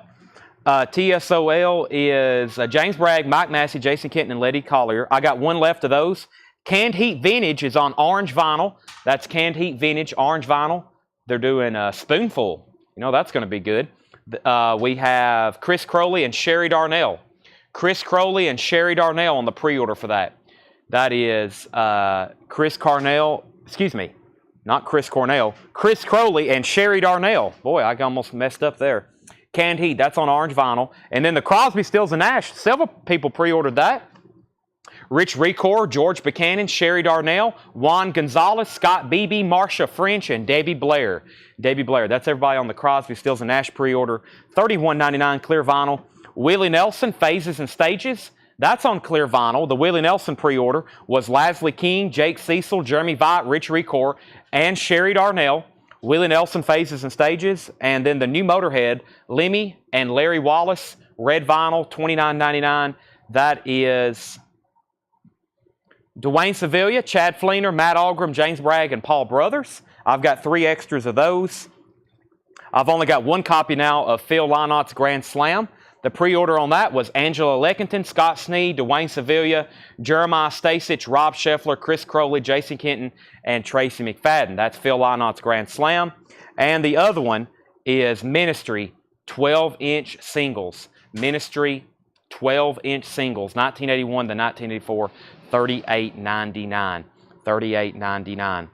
TSOL is James Bragg, Mike Massey, Jason Kenton, and Letty Collier. I got one left of those. Canned Heat Vintage is on orange vinyl. That's Canned Heat Vintage, orange vinyl. They're doing a spoonful. You know, that's going to be good. We have Chris Crowley and Sherry Darnell. Chris Crowley and Sherry Darnell on the pre-order for that. That is Chris Cornell, excuse me, not Chris Cornell. Chris Crowley and Sherry Darnell. Boy, I almost messed up there. Canned Heat, that's on orange vinyl. And then the Crosby, Stills, and Nash. Several people pre-ordered that. Rich Recor, George Buchanan, Sherry Darnell, Juan Gonzalez, Scott Beebe, Marsha French, and Debbie Blair. Debbie Blair, that's everybody on the Crosby, Stills, and Nash pre-order. $31.99 clear vinyl. Willie Nelson, Phases and Stages. That's on clear vinyl. The Willie Nelson pre-order was Lasley King, Jake Cecil, Jeremy Vaught, Rich Recor, and Sherry Darnell. Willie Nelson, Phases and Stages. And then the new Motorhead, Lemmy and Larry Wallace, red vinyl, $29.99. That is Dwayne Sevilla, Chad Fleener, Matt Algram, James Bragg, and Paul Brothers. I've got 3 extras of those. I've only got 1 copy now of Phil Lynott's Grand Slam. The pre-order on that was Angela Leckington, Scott Sneed, Dwayne Sevilla, Jeremiah Stasich, Rob Scheffler, Chris Crowley, Jason Kenton, and Tracy McFadden. That's Phil Lynott's Grand Slam. And the other one is Ministry 12-inch singles. Ministry 12-inch singles, 1981 to 1984. $38.99. $38.99.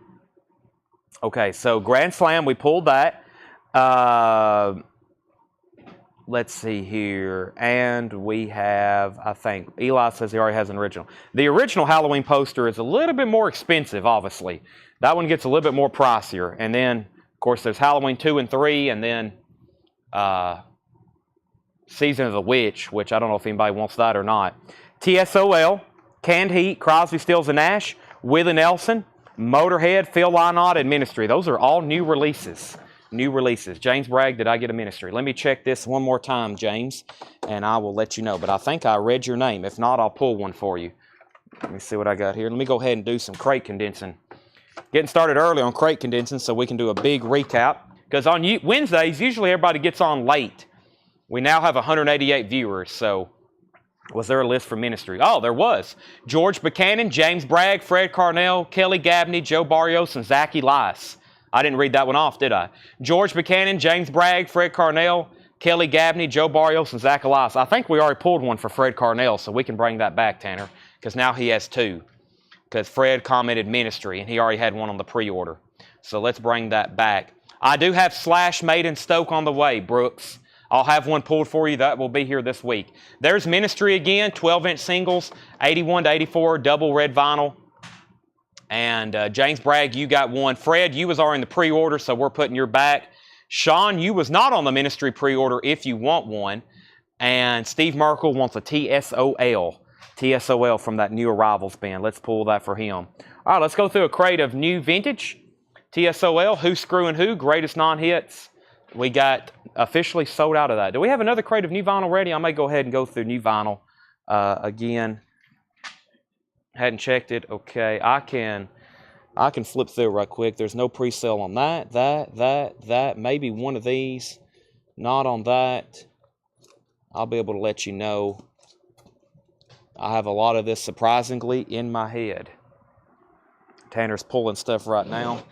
Okay, so Grand Slam, we pulled that. Let's see here. And we have, I think, Eli says he already has an original. The original Halloween poster is a little bit more expensive, obviously. That one gets a little bit more pricier. And then, of course, there's Halloween 2 and 3, and then Season of the Witch, which I don't know if anybody wants that or not. TSOL. Canned Heat, Crosby, Stills, and Nash, Willie Nelson, Motorhead, Phil Lynott, and Ministry. Those are all new releases. New releases. James Bragg, did I get a Ministry? Let me check this one more time, James, and I will let you know. But I think I read your name. If not, I'll pull one for you. Let me see what I got here. Let me go ahead and do some crate condensing. Getting started early on crate condensing so we can do a big recap. Because on Wednesdays, usually everybody gets on late. We now have 188 viewers, so was there a list for Ministry? Oh, there was. George Buchanan, James Bragg, Fred Carnell, Kelly Gabney, Joe Barrios, and Zach Elias. I didn't read that one off, did I? George Buchanan, James Bragg, Fred Carnell, Kelly Gabney, Joe Barrios, and Zach Elias. I think we already pulled one for Fred Carnell, so we can bring that back, Tanner, because now he has 2. because Fred commented ministry, and he already had one on the pre-order. So let's bring that back. I do have Slash made in Stoke on the way, Brooks. I'll have one pulled for you. That will be here this week. There's ministry again, 12-inch singles, 81 to 84, double red vinyl. And James Bragg, you got one. Fred, you was already in the pre-order, so we're putting your back. Sean, you was not on the ministry pre-order if you want one. And Steve Merkel wants a TSOL. TSOL from that new arrivals bin. Let's pull that for him. All right, let's go through a crate of new vintage. TSOL, Who's Screwing Who, greatest non-hits. We got officially sold out of that. Do we have another crate of new vinyl ready? I may go ahead and go through new vinyl again. Hadn't checked it. Okay, I can flip through right quick. There's no pre-sale on that. Maybe one of these. Not on that. I'll be able to let you know. I have a lot of this surprisingly in my head. Tanner's pulling stuff right now.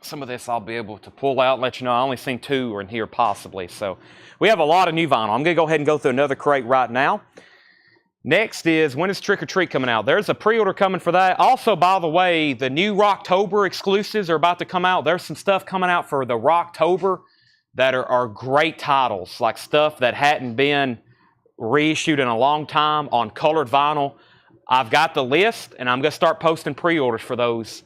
Some of this I'll be able to pull out and let you know. I only seen 2 are in here possibly. So we have a lot of new vinyl. I'm going to go ahead and go through another crate right now. Next is, when is Trick or Treat coming out? There's a pre-order coming for that. Also, by the way, the new Rocktober exclusives are about to come out. There's some stuff coming out for the Rocktober that are great titles, like stuff that hadn't been reissued in a long time on colored vinyl. I've got the list, and I'm going to start posting pre-orders for those.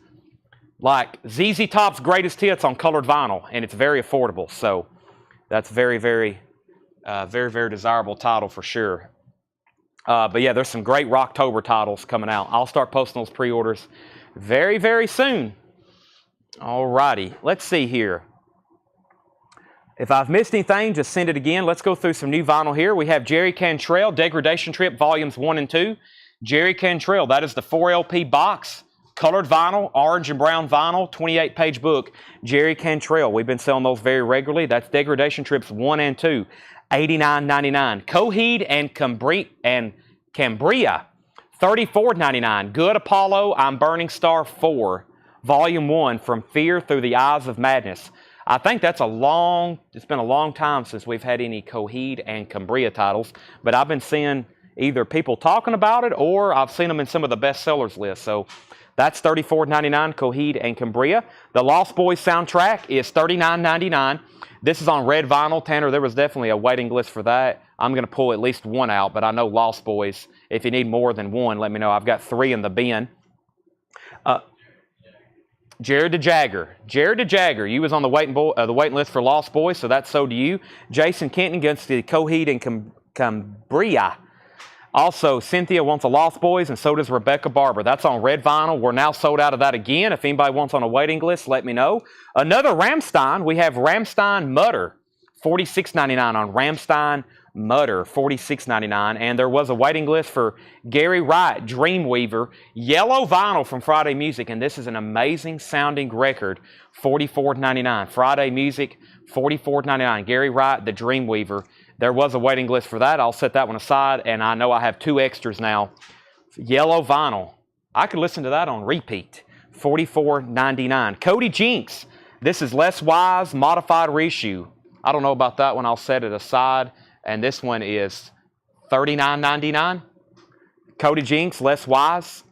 Like ZZ Top's greatest hits on colored vinyl, and it's very affordable. So that's very, very desirable title for sure. But yeah, there's some great Rocktober titles coming out. I'll start posting those pre-orders very, very soon. All righty, let's see here. If I've missed anything, just send it again. Let's go through some new vinyl here. We have Jerry Cantrell, Degradation Trip, Volumes 1 and 2. Jerry Cantrell, that is the 4LP box, colored vinyl, orange and brown vinyl, 28-page book. Jerry Cantrell, we've been selling those very regularly. That's Degradation Trips 1 and 2, $89.99. Coheed and Cambria, $34.99. Good Apollo, I'm Burning Star 4, Volume 1, From Fear Through the Eyes of Madness. I think it's been a long time since we've had any Coheed and Cambria titles, but I've been seeing either people talking about it or I've seen them in some of the bestsellers lists. So that's $34.99, Coheed and Cambria. The Lost Boys soundtrack is $39.99. This is on red vinyl. Tanner, there was definitely a waiting list for that. I'm going to pull at least one out, but I know Lost Boys, if you need more than one, let me know. I've got 3 in the bin. Jared the Jagger, you was on the waiting list for Lost Boys, so that's so do you. Jason Kenton against the Coheed and Cambria. Also, Cynthia wants a Lost Boys, and so does Rebecca Barber. That's on red vinyl. We're now sold out of that again. If anybody wants on a waiting list, let me know. Another Rammstein, we have Rammstein Mutter, $46.99 on Rammstein Mutter, $46.99. And there was a waiting list for Gary Wright, Dreamweaver, yellow vinyl from Friday Music. And this is an amazing sounding record, $44.99. Friday Music, $44.99. Gary Wright, the Dreamweaver. There was a waiting list for that. I'll set that one aside. And I know I have 2 extras now. Yellow vinyl. I could listen to that on repeat. $44.99. Cody Jinks. This is Les Wise, modified reissue. I don't know about that one. I'll set it aside. And this one is $39.99. Cody Jinks, Les Wise.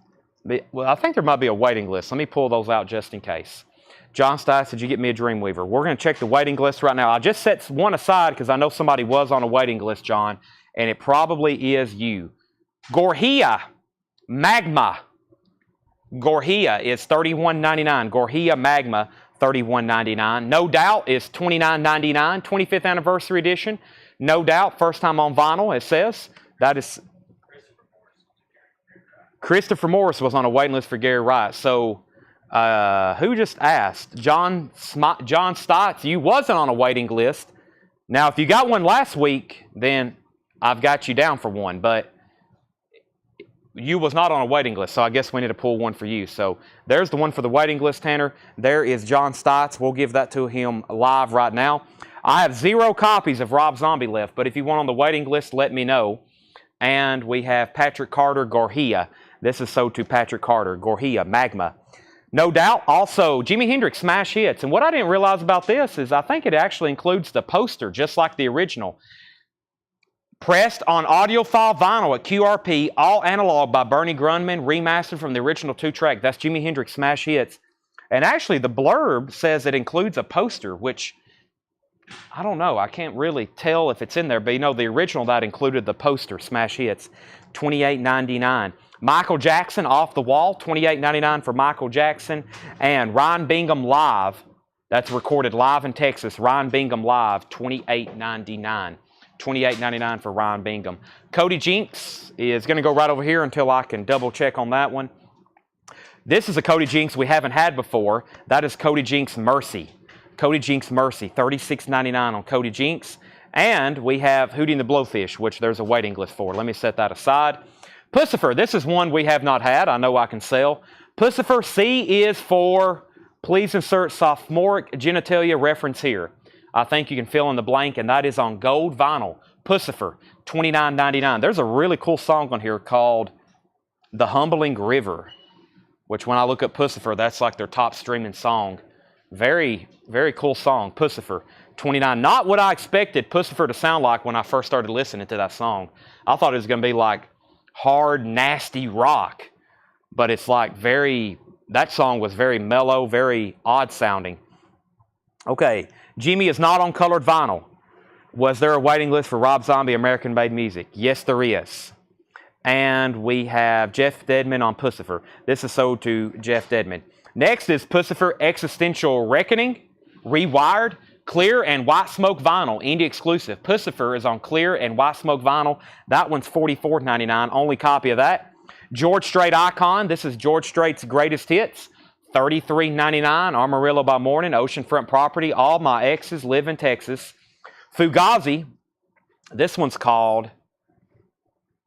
Well, I think there might be a waiting list. Let me pull those out just in case. John Stice, did you get me a Dreamweaver? We're going to check the waiting list right now. I just set one aside because I know somebody was on a waiting list, John, and it probably is you. Gorhia Magma. Gorhia is $31.99. Gorhia Magma, $31.99. No Doubt is $29.99. 25th Anniversary Edition. No Doubt, first time on vinyl, it says. That is Christopher Morris was on a waiting list for Gary Wright. So, who just asked? John Stotts, you wasn't on a waiting list. Now, if you got one last week, then I've got you down for one. But you was not on a waiting list, so I guess we need to pull one for you. So there's the one for the waiting list, Tanner. There is John Stotts. We'll give that to him live right now. I have 0 copies of Rob Zombie left, but if you want on the waiting list, let me know. And we have Patrick Carter, Gorhia. This is sold to Patrick Carter, Gorhia, Magma. No Doubt, also Jimi Hendrix Smash Hits. And what I didn't realize about this is I think it actually includes the poster, just like the original. Pressed on audiophile vinyl at QRP, all analog by Bernie Grundman, remastered from the original 2-track. That's Jimi Hendrix Smash Hits. And actually, the blurb says it includes a poster, which I don't know. I can't really tell if it's in there, but you know, the original that included the poster, Smash Hits, $28.99. Michael Jackson, Off the Wall, $28.99 for Michael Jackson. And Ryan Bingham Live, that's recorded live in Texas. Ryan Bingham Live, $28.99. $28.99 for Ryan Bingham. Cody Jinks is going to go right over here until I can double check on that one. This is a Cody Jinks we haven't had before. That is Cody Jinks Mercy. Cody Jinks Mercy, $36.99 on Cody Jinks. And we have Hootie and the Blowfish, which there's a waiting list for. Let me set that aside. Pussifer, this is one we have not had. I know I can sell. Pussifer, C is for, please insert sophomoric genitalia reference here. I think you can fill in the blank, and that is on gold vinyl. Pussifer, $29.99. There's a really cool song on here called The Humbling River, which when I look up Pussifer, that's like their top streaming song. Very, very cool song, Pussifer, $29. Not what I expected Pussifer to sound like when I first started listening to that song. I thought it was going to be like hard, nasty rock, but it's like that song was very mellow, very odd sounding. Okay. Jimmy is not on colored vinyl. Was there a waiting list for Rob Zombie American-made music? Yes, there is. And we have Jeff Dedman on Pussifer. This is sold to Jeff Dedman. Next is Pussifer Existential Reckoning, Rewired, clear and white smoke vinyl, indie exclusive. Pussifer is on clear and white smoke vinyl. That one's $44.99, only copy of that. George Strait Icon. This is George Strait's greatest hits. $33.99, Amarillo by Morning, Oceanfront Property, All My Exes Live in Texas. Fugazi, this one's called,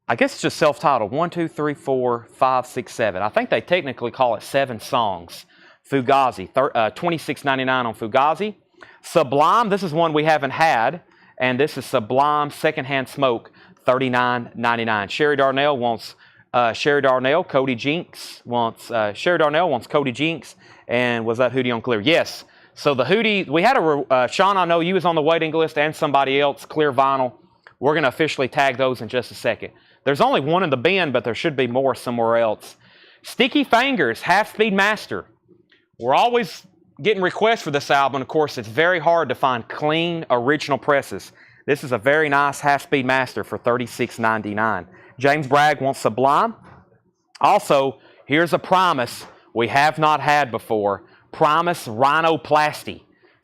I guess it's just self-titled, 1, 2, 3, 4, 5, 6, 7. I think they technically call it 7 songs. Fugazi, $26.99 on Fugazi. Sublime, this is one we haven't had, and this is Sublime Secondhand Smoke, $39.99. Sherry Darnell wants Cody Jinks wants Cody Jinks, and was that Hootie on clear? Yes. So the Hootie, we had Sean, I know you was on the waiting list and somebody else, clear vinyl. We're going to officially tag those in just a second. There's only one in the bin, but there should be more somewhere else. Sticky Fingers, Half Speed Master. We're always getting requests for this album. Of course, it's very hard to find clean, original presses. This is a very nice Half Speed Master for $36.99. James Bragg wants Sublime. Also, here's a Primus we have not had before. Primus Rhinoplasty.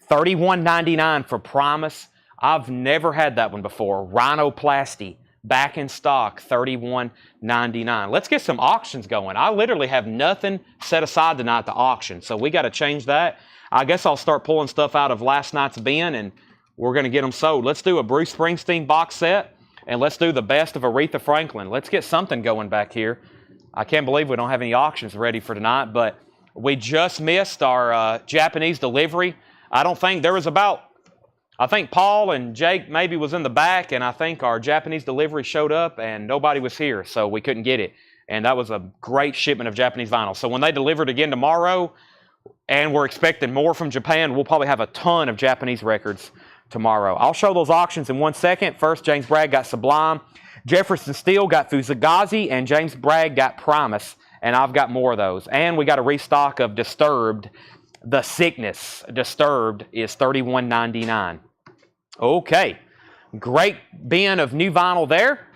$31.99 for Primus. I've never had that one before. Rhinoplasty. Back in stock. $31.99. Let's get some auctions going. I literally have nothing set aside tonight to auction, so we got to change that. I guess I'll start pulling stuff out of last night's bin, and we're going to get them sold. Let's do a Bruce Springsteen box set. And let's do the best of Aretha Franklin. Let's get something going back here. I can't believe we don't have any auctions ready for tonight, but we just missed our Japanese delivery. I think Paul and Jake maybe was in the back, and I think our Japanese delivery showed up and nobody was here, so we couldn't get it. And that was a great shipment of Japanese vinyl. So when they deliver it again tomorrow, and we're expecting more from Japan, we'll probably have a ton of Japanese records tomorrow. I'll show those auctions in 1 second. First, James Bragg got Sublime. Jefferson Steele got Fugazi, and James Bragg got Primus, and I've got more of those. And we got a restock of Disturbed. The Sickness. Disturbed is $31.99. Okay. Great bin of new vinyl there.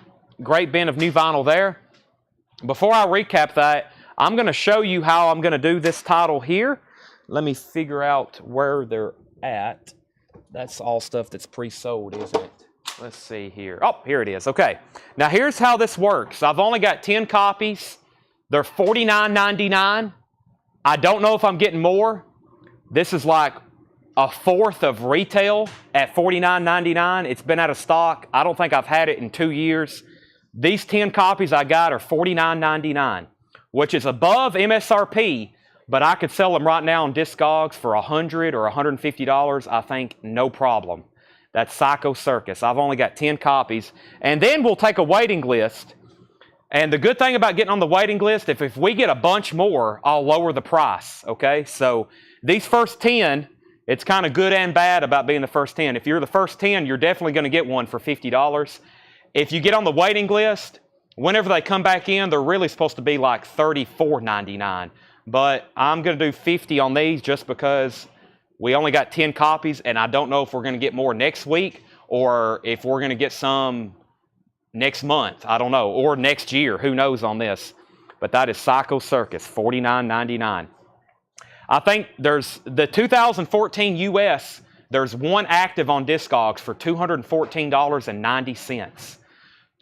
Great bin of new vinyl there. Before I recap that, I'm going to show you how I'm going to do this title here. Let me figure out where they're at. That's all stuff that's pre-sold, isn't it? Let's see here. Oh, here it is. Okay. Now, here's how this works. I've only got 10 copies. They're $49.99. I don't know if I'm getting more. This is like a fourth of retail at $49.99. It's been out of stock. I don't think I've had it in 2 years. These 10 copies I got are $49.99, which is above MSRP. But I could sell them right now on Discogs for $100 or $150, I think, no problem. That's Psycho Circus. I've only got 10 copies. And then we'll take a waiting list. And the good thing about getting on the waiting list, if we get a bunch more, I'll lower the price, okay? So these first 10, it's kind of good and bad about being the first 10. If you're the first 10, you're definitely going to get one for $50. If you get on the waiting list, whenever they come back in, they're really supposed to be like $34.99. But I'm going to do 50 on these just because we only got 10 copies, and I don't know if we're going to get more next week or if we're going to get some next month. I don't know. Or next year. Who knows on this. But that is Psycho Circus, $49.99. I think there's the 2014 US, there's one active on Discogs for $214.90.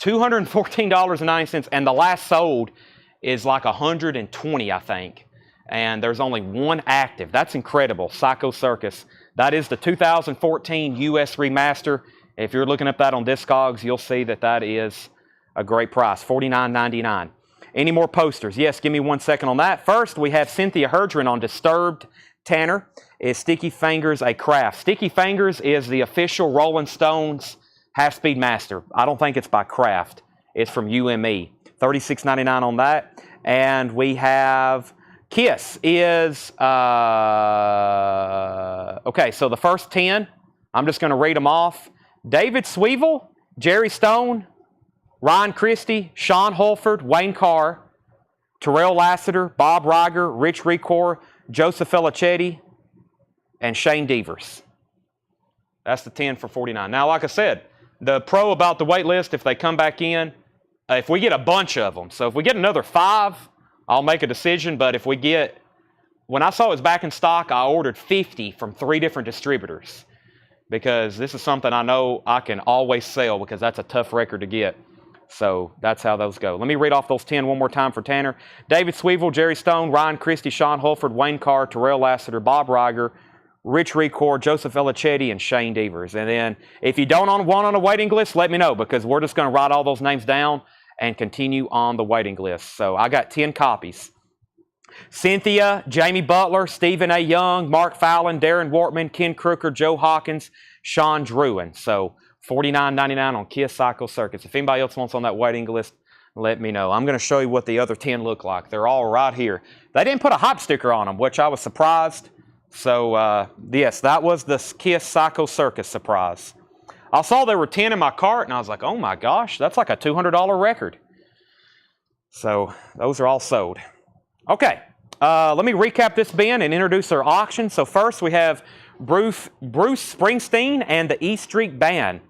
$214.90, and the last sold is like 120, I think. And there's only one active. That's incredible. Psycho Circus. That is the 2014 US remaster. If you're looking up that on Discogs, you'll see that that is a great price, $49.99. Any more posters? Yes, give me 1 second on that. First, we have Cynthia Herdron on Disturbed. Tanner is Sticky Fingers a Craft. Sticky Fingers is the official Rolling Stones half-speed master. I don't think it's by Kraft. It's from UME. $36.99 on that. And we have Kiss is, okay, so the first 10, I'm just going to read them off. David Sweevil, Jerry Stone, Ryan Christie, Sean Holford, Wayne Carr, Terrell Lassiter, Bob Riger, Rich Recor, Joseph Felicetti, and Shane Devers. That's the 10 for $49. Now, like I said, the pro about the wait list, if they come back in, if we get a bunch of them, so if we get another 5, I'll make a decision, but if we get, when I saw it was back in stock, I ordered 50 from 3 different distributors because this is something I know I can always sell because that's a tough record to get. So that's how those go. Let me read off those 10 one more time for Tanner. David Sweevil, Jerry Stone, Ryan Christie, Sean Holford, Wayne Carr, Terrell Lassiter, Bob Riger, Rich Recor, Joseph Felicetti, and Shane Devers. And then if you don't want on a waiting list, let me know because we're just going to write all those names down and continue on the waiting list. So I got 10 copies. Cynthia, Jamie Butler, Stephen A. Young, Mark Fallon, Darren Wortman, Ken Crooker, Joe Hawkins, Sean Druin. So $49.99 on Kiss Psycho Circus. If anybody else wants on that waiting list, let me know. I'm going to show you what the other 10 look like. They're all right here. They didn't put a hype sticker on them, which I was surprised. So, yes, that was the Kiss Psycho Circus surprise. I saw there were 10 in my cart, and I was like, oh my gosh, that's like a $200 record. So, those are all sold. Okay, let me recap this bin and introduce our auction. So, first we have Bruce Springsteen and the E Street Band.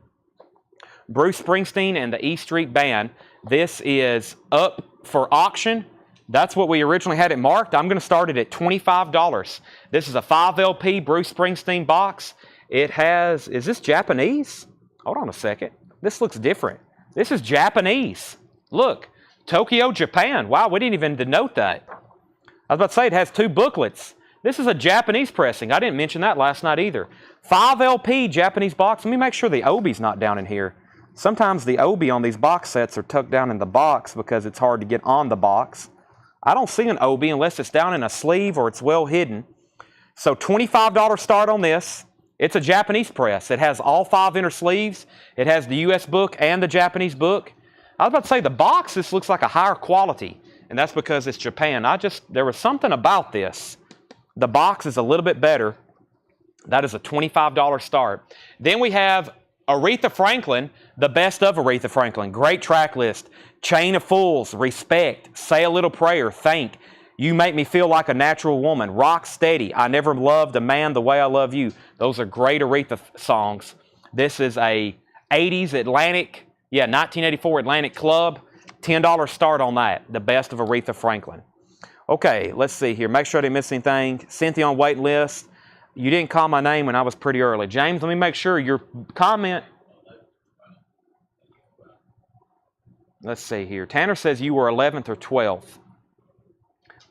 Bruce Springsteen and the E Street Band. This is up for auction. That's what we originally had it marked. I'm going to start it at $25. This is a 5 LP Bruce Springsteen box. It has, is this Japanese? Hold on a second. This looks different. This is Japanese. Look, Tokyo, Japan. Wow, we didn't even denote that. I was about to say it has 2 booklets. This is a Japanese pressing. I didn't mention that last night either. 5 LP Japanese box. Let me make sure the Obi's not down in here. Sometimes the Obi on these box sets are tucked down in the box because it's hard to get on the box. I don't see an Obi unless it's down in a sleeve or it's well hidden. So $25 start on this. It's a Japanese press. It has all 5 inner sleeves. It has the US book and the Japanese book. I was about to say the box, this looks like a higher quality, and that's because it's Japan. There was something about this. The box is a little bit better. That is a $25 start. Then we have Aretha Franklin, the best of Aretha Franklin. Great track list. Chain of Fools, Respect, Say a Little Prayer, Thank, You Make Me Feel Like a Natural Woman, Rock Steady, I Never Loved a Man the Way I Love You. Those are great Aretha songs. This is a 80s Atlantic, 1984 Atlantic Club. $10 start on that. The best of Aretha Franklin. Okay, let's see here. Make sure I didn't miss anything. Cynthia on waiting list. You didn't call my name when I was pretty early. James, let me make sure your comment. Let's see here. Tanner says you were 11th or 12th.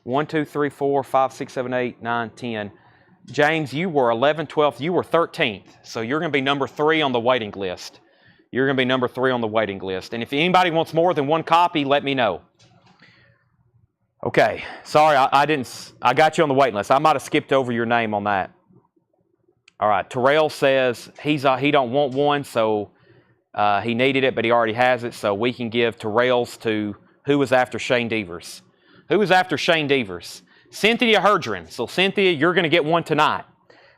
1, 2, 3, 4, 5, 6, 7, 8, 9, 10. James, you were 11th, 12th. You were 13th. So you're going to be number 3 on the waiting list. You're going to be number 3 on the waiting list. And if anybody wants more than 1 copy, let me know. Okay. Sorry, I got you on the waiting list. I might have skipped over your name on that. All right. Terrell says he don't want one, so he needed it, but he already has it. So we can give Terrell's to who was after Shane Devers. Who was after Shane Devers? Cynthia Herdron. So Cynthia, you're going to get one tonight.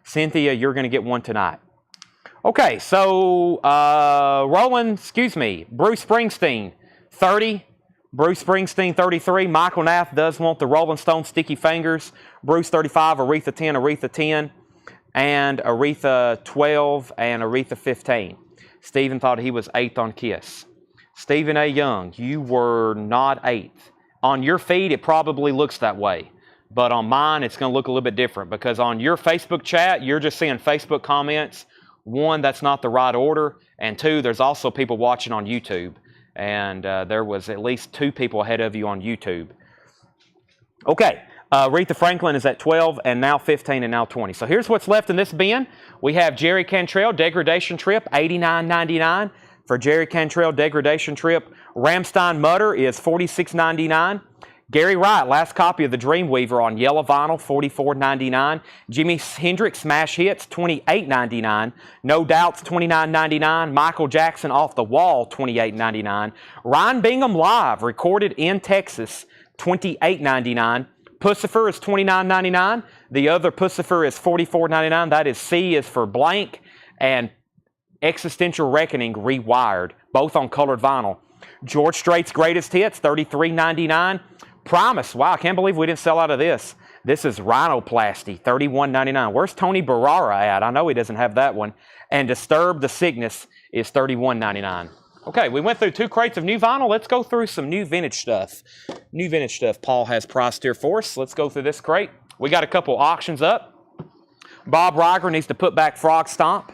Cynthia, you're going to get one tonight. Okay, so Bruce Springsteen, 30. Bruce Springsteen, 33. Michael Nath does want the Rolling Stone Sticky Fingers. Bruce, 35. Aretha, 10. Aretha, 10. And Aretha, 12. And Aretha, 15. Stephen thought he was 8th on Kiss. Stephen A. Young, you were not 8th. On your feed, it probably looks that way. But on mine, it's going to look a little bit different because on your Facebook chat, you're just seeing Facebook comments. 1, that's not the right order. And 2, there's also people watching on YouTube. And there was at least 2 people ahead of you on YouTube. Okay, Aretha Franklin is at 12 and now 15 and now 20. So here's what's left in this bin. We have Jerry Cantrell, Degradation Trip, $89.99 for Jerry Cantrell, Degradation Trip. Ramstein Mutter is $46.99. Gary Wright, last copy of the Dreamweaver on yellow vinyl, $44.99. Jimi Hendrix Smash Hits, $28.99. No Doubts, $29.99. Michael Jackson Off the Wall, $28.99. Ryan Bingham Live, recorded in Texas, $28.99. Pussifer is $29.99. The other Pussifer is $44.99. That is C is for Blank and Existential Reckoning Rewired, both on colored vinyl. George Strait's Greatest Hits, $33.99. Promise, wow, I can't believe we didn't sell out of this. This is Rhinoplasty, $31.99. Where's Tony Barara at? I know he doesn't have that one. And Disturb the Cygnus is $31.99. Okay, we went through 2 crates of new vinyl. Let's go through some new vintage stuff. New vintage stuff Paul has priced here for us. Let's go through this crate. We got a couple auctions up. Bob Riger needs to put back Frog Stomp.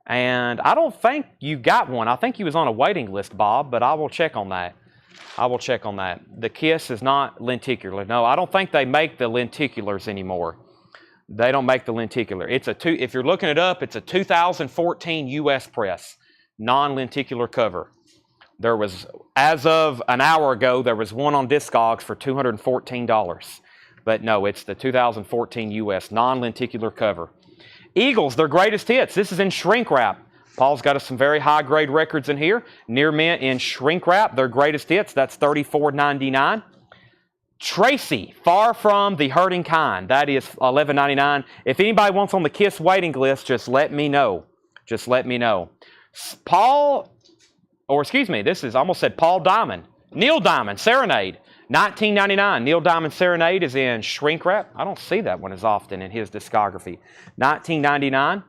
And I don't think you got one. I think he was on a waiting list, Bob, but I will check on that. The Kiss is not lenticular. No, I don't think they make the lenticulars anymore. They don't make the lenticular. If you're looking it up, it's a 2014 U.S. press, non-lenticular cover. There was, as of an hour ago, there was one on Discogs for $214. But no, it's the 2014 U.S. non-lenticular cover. Eagles, their greatest hits. This is in shrink wrap. Paul's got us some very high-grade records in here. Near Mint in shrink wrap, their greatest hits. That's $34.99. Tracy, Far From the Hurting Kind. That is $11.99. If anybody wants on the Kiss waiting list, just let me know. Just let me know. Paul Diamond. Neil Diamond, Serenade. $19.99. Neil Diamond Serenade is in shrink wrap. I don't see that one as often in his discography. $19.99.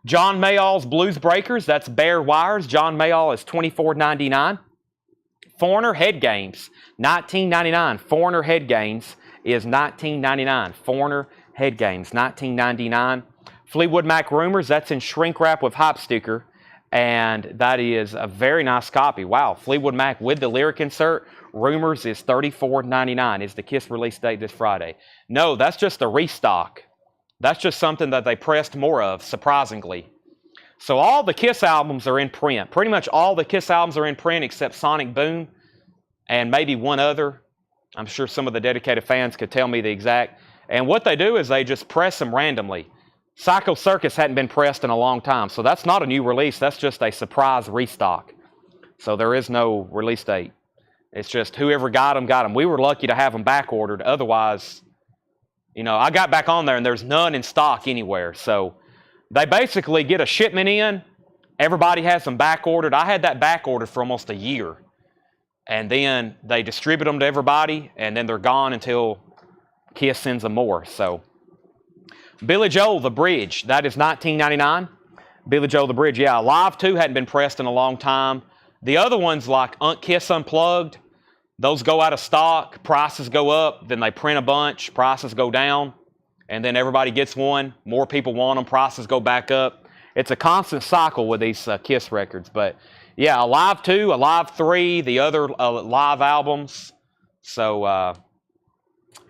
John Mayall's Blues Breakers, that's bare wires. John Mayall is $24.99. Foreigner Head Games, $19.99. Foreigner Head Games is $19.99. Foreigner Head Games, $19.99. Fleetwood Mac Rumors, that's in shrink wrap with hype sticker, and that is a very nice copy. Wow, Fleetwood Mac with the lyric insert. Rumors is $34.99. Is the Kiss release date this Friday? No, that's just a restock. That's just something that they pressed more of, surprisingly. So all the Kiss albums are in print. Pretty much all the Kiss albums are in print except Sonic Boom and maybe one other. I'm sure some of the dedicated fans could tell me the exact. And what they do is they just press them randomly. Psycho Circus hadn't been pressed in a long time, so that's not a new release. That's just a surprise restock. So there is no release date. It's just whoever got them, got them. We were lucky to have them back ordered. Otherwise, you know, I got back on there and there's none in stock anywhere. So they basically get a shipment in. Everybody has them back ordered. I had that back ordered for almost a year. And then they distribute them to everybody and then they're gone until Kiss sends them more. So Billy Joel, The Bridge, that is $19.99. Billy Joel, The Bridge, yeah. Live 2 hadn't been pressed in a long time. The other ones like Kiss Unplugged, those go out of stock, prices go up, then they print a bunch, prices go down, and then everybody gets one, more people want them, prices go back up. It's a constant cycle with these Kiss records, but yeah, Alive 2, Alive 3, the other live albums. So,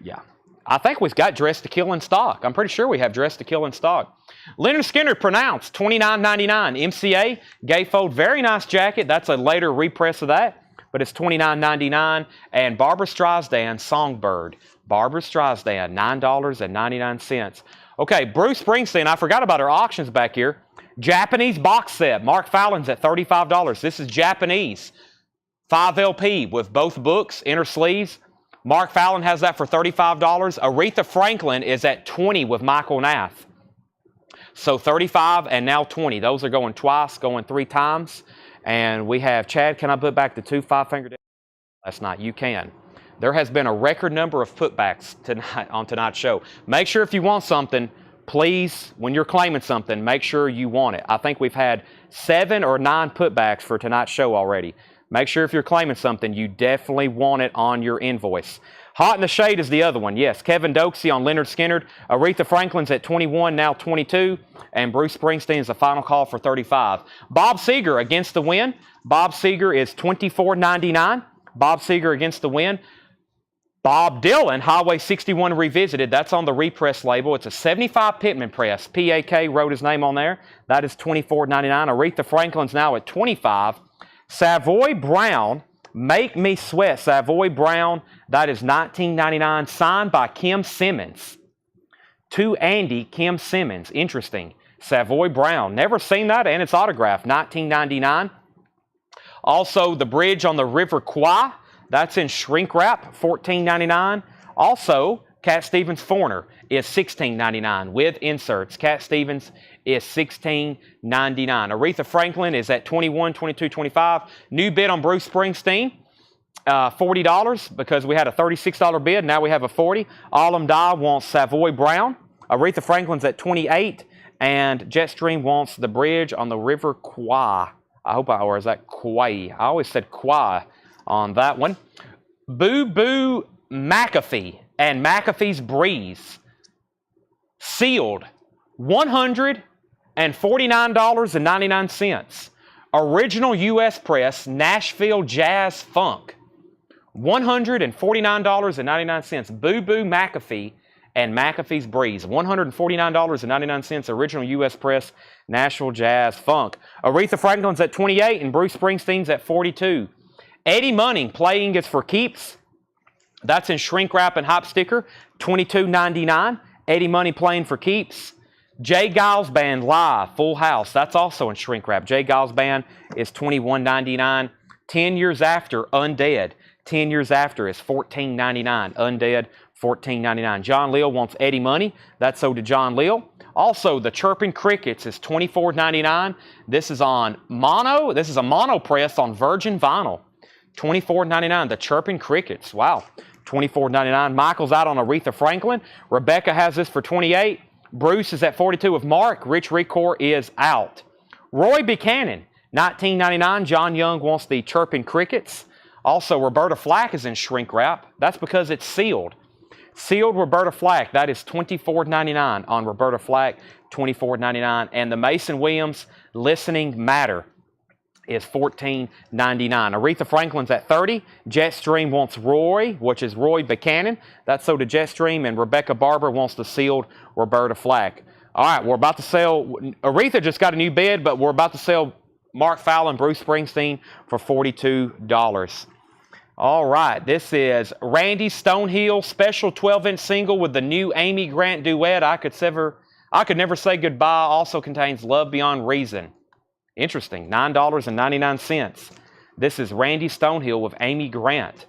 yeah. I think we've got Dress to Kill in stock. I'm pretty sure we have Dress to Kill in stock. Leonard Skinner Pronounced, $29.99. MCA, Gatefold, very nice jacket. That's a later repress of that, but it's $29.99. And Barbra Streisand, Songbird. Barbra Streisand, $9.99. Okay, Bruce Springsteen, I forgot about our auctions back here. Japanese box set. Mark Fallon's at $35. This is Japanese. 5 LP with both books, inner sleeves. Mark Fallon has that for $35. Aretha Franklin is at $20 with Michael Nath. So 35 and now 20. Those are going twice, going 3 times. And we have, Chad, can I put back the 2 5-finger last night? You can. There has been a record number of putbacks tonight on tonight's show. Make sure if you want something, please, when you're claiming something, make sure you want it. I think we've had 7 or 9 putbacks for tonight's show already. Make sure if you're claiming something, you definitely want it on your invoice. Hot in the Shade is the other one. Yes, Kevin Dokesy on Leonard Skinner. Aretha Franklin's at 21, now 22. And Bruce Springsteen's the final call for 35. Bob Seger against the win. Bob Seger is $24.99. Bob Seger against the win. Bob Dylan, Highway 61 Revisited. That's on the repress label. It's a 75 Pittman press. PAK wrote his name on there. That is $24.99. Aretha Franklin's now at 25. Savoy Brown, Make Me Sweat. Savoy Brown, that is $19.99. Signed by Kim Simmons. To Andy, Kim Simmons. Interesting. Savoy Brown. Never seen that, and it's autographed. $19.99. Also, The Bridge on the River Kwai. That's in shrink wrap, $14.99. Also, Cat Stevens Foreigner is $16.99 with inserts. Cat Stevens is $16.99. Aretha Franklin is at $21, $22, $25. New bid on Bruce Springsteen, $40 because we had a $36 bid. Now we have a $40. Alum Dye wants Savoy Brown. Aretha Franklin's at $28. And Jetstream wants The Bridge on the River Kwai. Or is that Kwai? I always said Kwai on that one. Boo Boo McAfee and McAfee's Breeze. Sealed. $149.99. Original U.S. press, Nashville Jazz Funk. $149.99. Boo Boo McAfee and McAfee's Breeze. $149.99. Original U.S. press, Nashville Jazz Funk. Aretha Franklin's at 28 and Bruce Springsteen's at 42. Eddie Munning, Playing Is for Keeps. That's in shrink wrap and hop sticker, $22.99. Eddie Munning, Playing for Keeps. Jay Giles Band Live, Full House. That's also in shrink wrap. Jay Giles Band is $21.99. 10 Years After, Undead. 10 Years After is $14.99. Undead, $14.99. John Leal wants Eddie Money. That's sold to John Leal. Also, the Chirping Crickets is $24.99. This is on mono. This is a mono press on virgin vinyl. $24.99. The Chirping Crickets. Wow. $24.99. Michael's out on Aretha Franklin. Rebecca has this for $28. Bruce is at 42 with Mark. Rich Ricor is out. Roy Buchanan, $19.99. John Young wants the Chirping Crickets. Also, Roberta Flack is in shrink wrap. That's because it's sealed. Sealed Roberta Flack, that is $24.99 on Roberta Flack, $24.99. And the Mason Williams Listening Matter is $14.99. Aretha Franklin's at 30. Jetstream wants Roy, which is Roy Buchanan. That's sold to Jetstream. And Rebecca Barber wants the sealed Roberta Flack. All right, we're about to sell. Aretha just got a new bid, but we're about to sell Mark Fowler and Bruce Springsteen for $42. All right, this is Randy Stonehill special 12-inch single with the new Amy Grant duet. I Could Never Say Goodbye. Also contains Love Beyond Reason. Interesting, $9.99. This is Randy Stonehill with Amy Grant.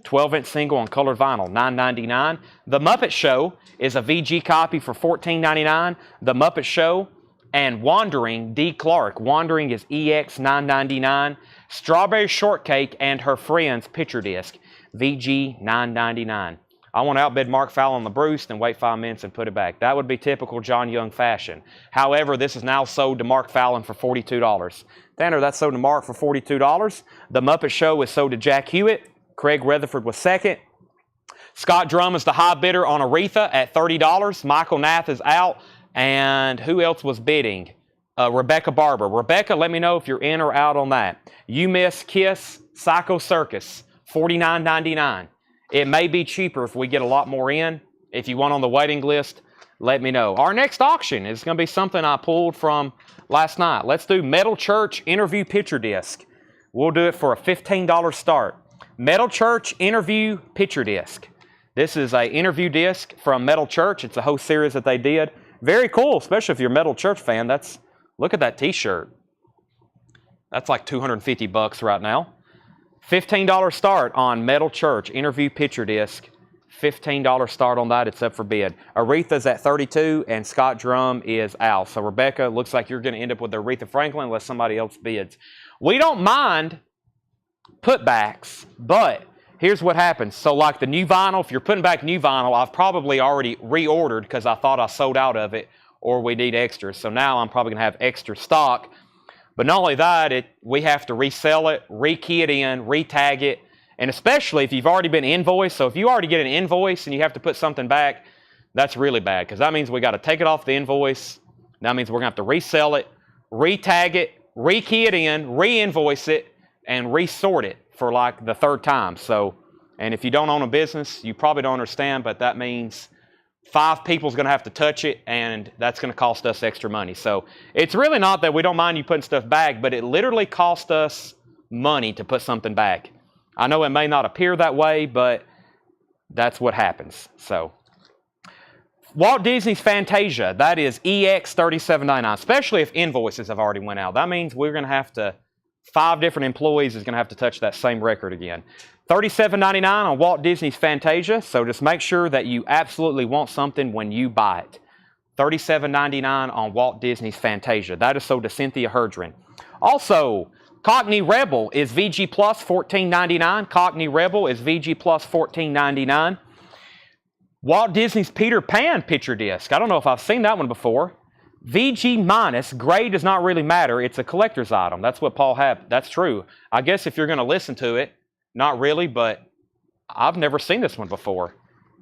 12-inch single on colored vinyl, $9.99. The Muppet Show is a VG copy for $14.99. The Muppet Show and Wandering, D. Clark. Wandering is EX, $9.99. Strawberry Shortcake and Her Friends picture disc, VG, $9.99. I want to outbid Mark Fowler on the Bruce, then wait 5 minutes and put it back. That would be typical John Young fashion. However, this is now sold to Mark Fowler for $42. Tanner, that's sold to Mark for $42. The Muppet Show is sold to Jack Hewitt. Craig Rutherford was second. Scott Drum is the high bidder on Aretha at $30. Michael Nath is out. And who else was bidding? Rebecca Barber. Rebecca, let me know if you're in or out on that. You Miss Kiss Psycho Circus, $49.99. It may be cheaper if we get a lot more in. If you want on the waiting list, let me know. Our next auction is going to be something I pulled from last night. Let's do Metal Church Interview Picture Disc. We'll do it for a $15 start. Metal Church Interview Picture Disc. This is an interview disc from Metal Church. It's a whole series that they did. Very cool, especially if you're a Metal Church fan. Look at that t-shirt. That's like $250 right now. $15 start on Metal Church Interview Picture Disc. $15 start on that. It's up for bid. Aretha's at 32 and Scott Drum is out. So Rebecca, looks like you're going to end up with Aretha Franklin unless somebody else bids. We don't mind putbacks, but here's what happens. So like the new vinyl, if you're putting back new vinyl, I've probably already reordered because I thought I sold out of it or we need extras. So now I'm probably going to have extra stock. But not only that, we have to resell it, rekey it in, retag it. And especially if you've already been invoiced. So if you already get an invoice and you have to put something back, that's really bad because that means we got to take it off the invoice. That means we're going to have to resell it, retag it, rekey it in, re-invoice it, and resort it for like the third time. So, and if you don't own a business, you probably don't understand, but that means 5 people's going to have to touch it, and that's going to cost us extra money. So it's really not that we don't mind you putting stuff back, but it literally costs us money to put something back. I know it may not appear that way, but that's what happens. So Walt Disney's Fantasia, that is EX $37.99, especially if invoices have already went out. That means we're going to have to, 5 different employees is going to have to touch that same record again. $37.99 on Walt Disney's Fantasia, so just make sure that you absolutely want something when you buy it. $37.99 on Walt Disney's Fantasia. That is sold to Cynthia Herdren. Also, Cockney Rebel is VG Plus $14.99. Cockney Rebel is VG Plus $14.99. Walt Disney's Peter Pan picture disc. I don't know if I've seen that one before. VG minus, grade does not really matter. It's a collector's item. That's what Paul had. That's true. I guess if you're going to listen to it, not really, but I've never seen this one before.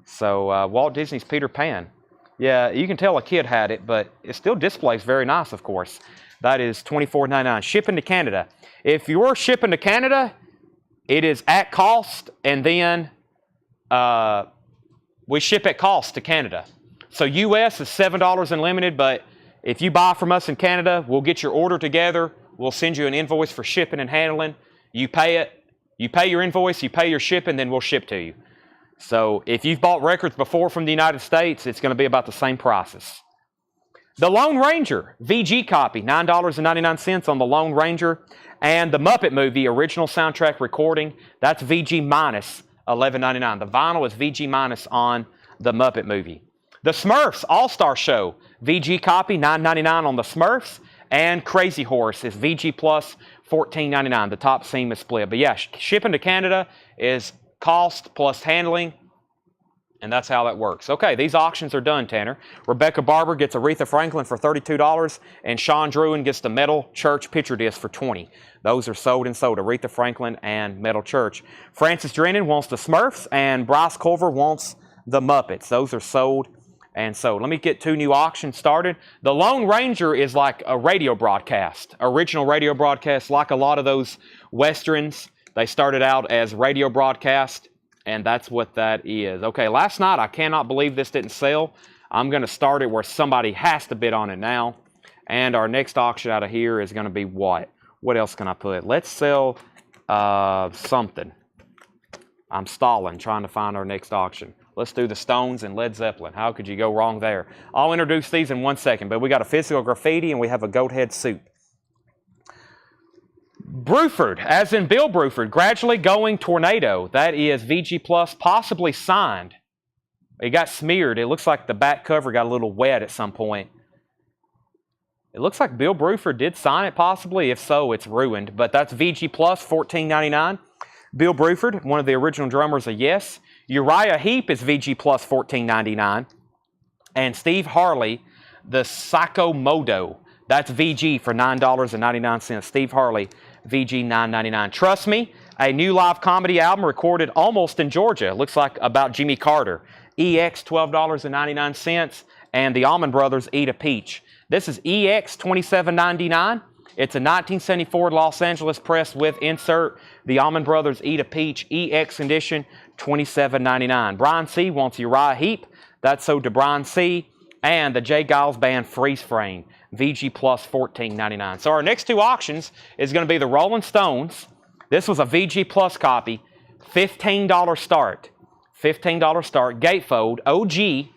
So Walt Disney's Peter Pan. Yeah, you can tell a kid had it, but it still displays very nice, of course. That is $24.99. Shipping to Canada. If you're shipping to Canada, it is at cost, and then we ship at cost to Canada. So U.S. is $7 unlimited, but if you buy from us in Canada, we'll get your order together. We'll send you an invoice for shipping and handling. You pay it. You pay your invoice, you pay your shipping, then we'll ship to you. So if you've bought records before from the United States, it's going to be about the same prices. The Lone Ranger, VG copy, $9.99 on the Lone Ranger. And the Muppet Movie, original soundtrack recording, that's VG minus $11.99. The vinyl is VG minus on the Muppet Movie. The Smurfs All-Star Show, VG copy, $9.99 on the Smurfs. And Crazy Horse is VG plus $14.99. The top seam is split. But yeah, shipping to Canada is cost plus handling. And that's how that works. Okay, these auctions are done, Tanner. Rebecca Barber gets Aretha Franklin for $32, and Sean Druin gets the Metal Church picture disc for $20. Those are sold and sold, Aretha Franklin and Metal Church. Francis Drennan wants the Smurfs, and Bryce Culver wants the Muppets. Those are sold and sold. Let me get 2 new auctions started. The Lone Ranger is like a radio broadcast, original radio broadcast, like a lot of those Westerns. They started out as radio broadcast. And that's what that is. Okay, last night, I cannot believe this didn't sell. I'm going to start it where somebody has to bid on it now. And our next auction out of here is going to be what? What else can I put? Let's sell something. I'm stalling, trying to find our next auction. Let's do the Stones and Led Zeppelin. How could you go wrong there? I'll introduce these in 1 second, but we got a physical graffiti and we have a goat head soup. Bruford, as in Bill Bruford, gradually going tornado. That is VG Plus, possibly signed. It got smeared. It looks like the back cover got a little wet at some point. It looks like Bill Bruford did sign it possibly. If so, it's ruined. But that's VG Plus, $14.99. Bill Bruford, one of the original drummers of Yes. Uriah Heep is VG Plus, $14.99. And Steve Harley, the Psycho Modo. That's VG for $9.99. Steve Harley, VG $9.99. Trust Me, a new live comedy album recorded almost in Georgia. Looks like about Jimmy Carter. EX $12.99. And the Allman Brothers Eat a Peach. This is EX $27.99. It's a 1974 Los Angeles press with insert. The Allman Brothers Eat a Peach EX edition, $27.99. Brian C. wants Uriah Heep. That's sold to Brian C. And the J. Giles Band Freeze Frame, VG Plus $14.99. So our next 2 auctions is going to be the Rolling Stones. This was a VG Plus copy, $15 start. $15 start. Gatefold, OG,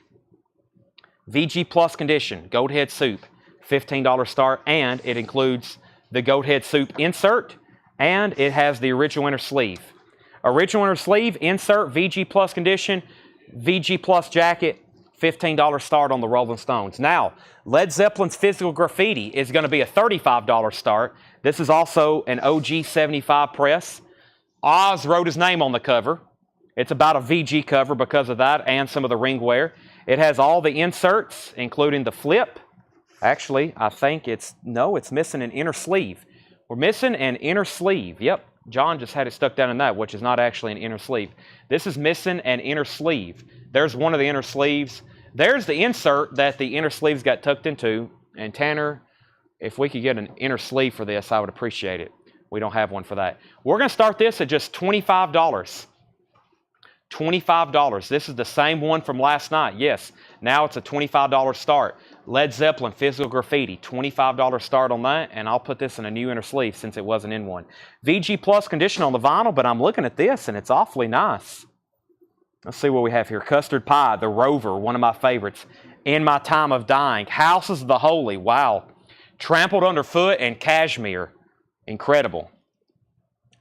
VG Plus condition, goat head soup, $15 start. And it includes the goat head soup insert, and it has the original inner sleeve. Original inner sleeve, insert, VG Plus condition, VG Plus jacket, $15 start on the Rolling Stones. Now, Led Zeppelin's Physical Graffiti is going to be a $35 start. This is also an OG 75 press. Oz wrote his name on the cover. It's about a VG cover because of that and some of the ring wear. It has all the inserts, including the flip. Actually, I think it's missing an inner sleeve. We're missing an inner sleeve. Yep, John just had it stuck down in that, which is not actually an inner sleeve. This is missing an inner sleeve. There's one of the inner sleeves. There's the insert that the inner sleeves got tucked into. And Tanner, if we could get an inner sleeve for this, I would appreciate it. We don't have one for that. We're going to start this at just $25. $25. This is the same one from last night. Yes, now it's a $25 start. Led Zeppelin Physical Graffiti, $25 start on that, and I'll put this in a new inner sleeve since it wasn't in one. VG Plus condition on the vinyl, but I'm looking at this, and it's awfully nice. Let's see what we have here. Custard Pie, the Rover, one of my favorites. In My Time of Dying. Houses of the Holy, wow. Trampled Underfoot and Cashmere. Incredible.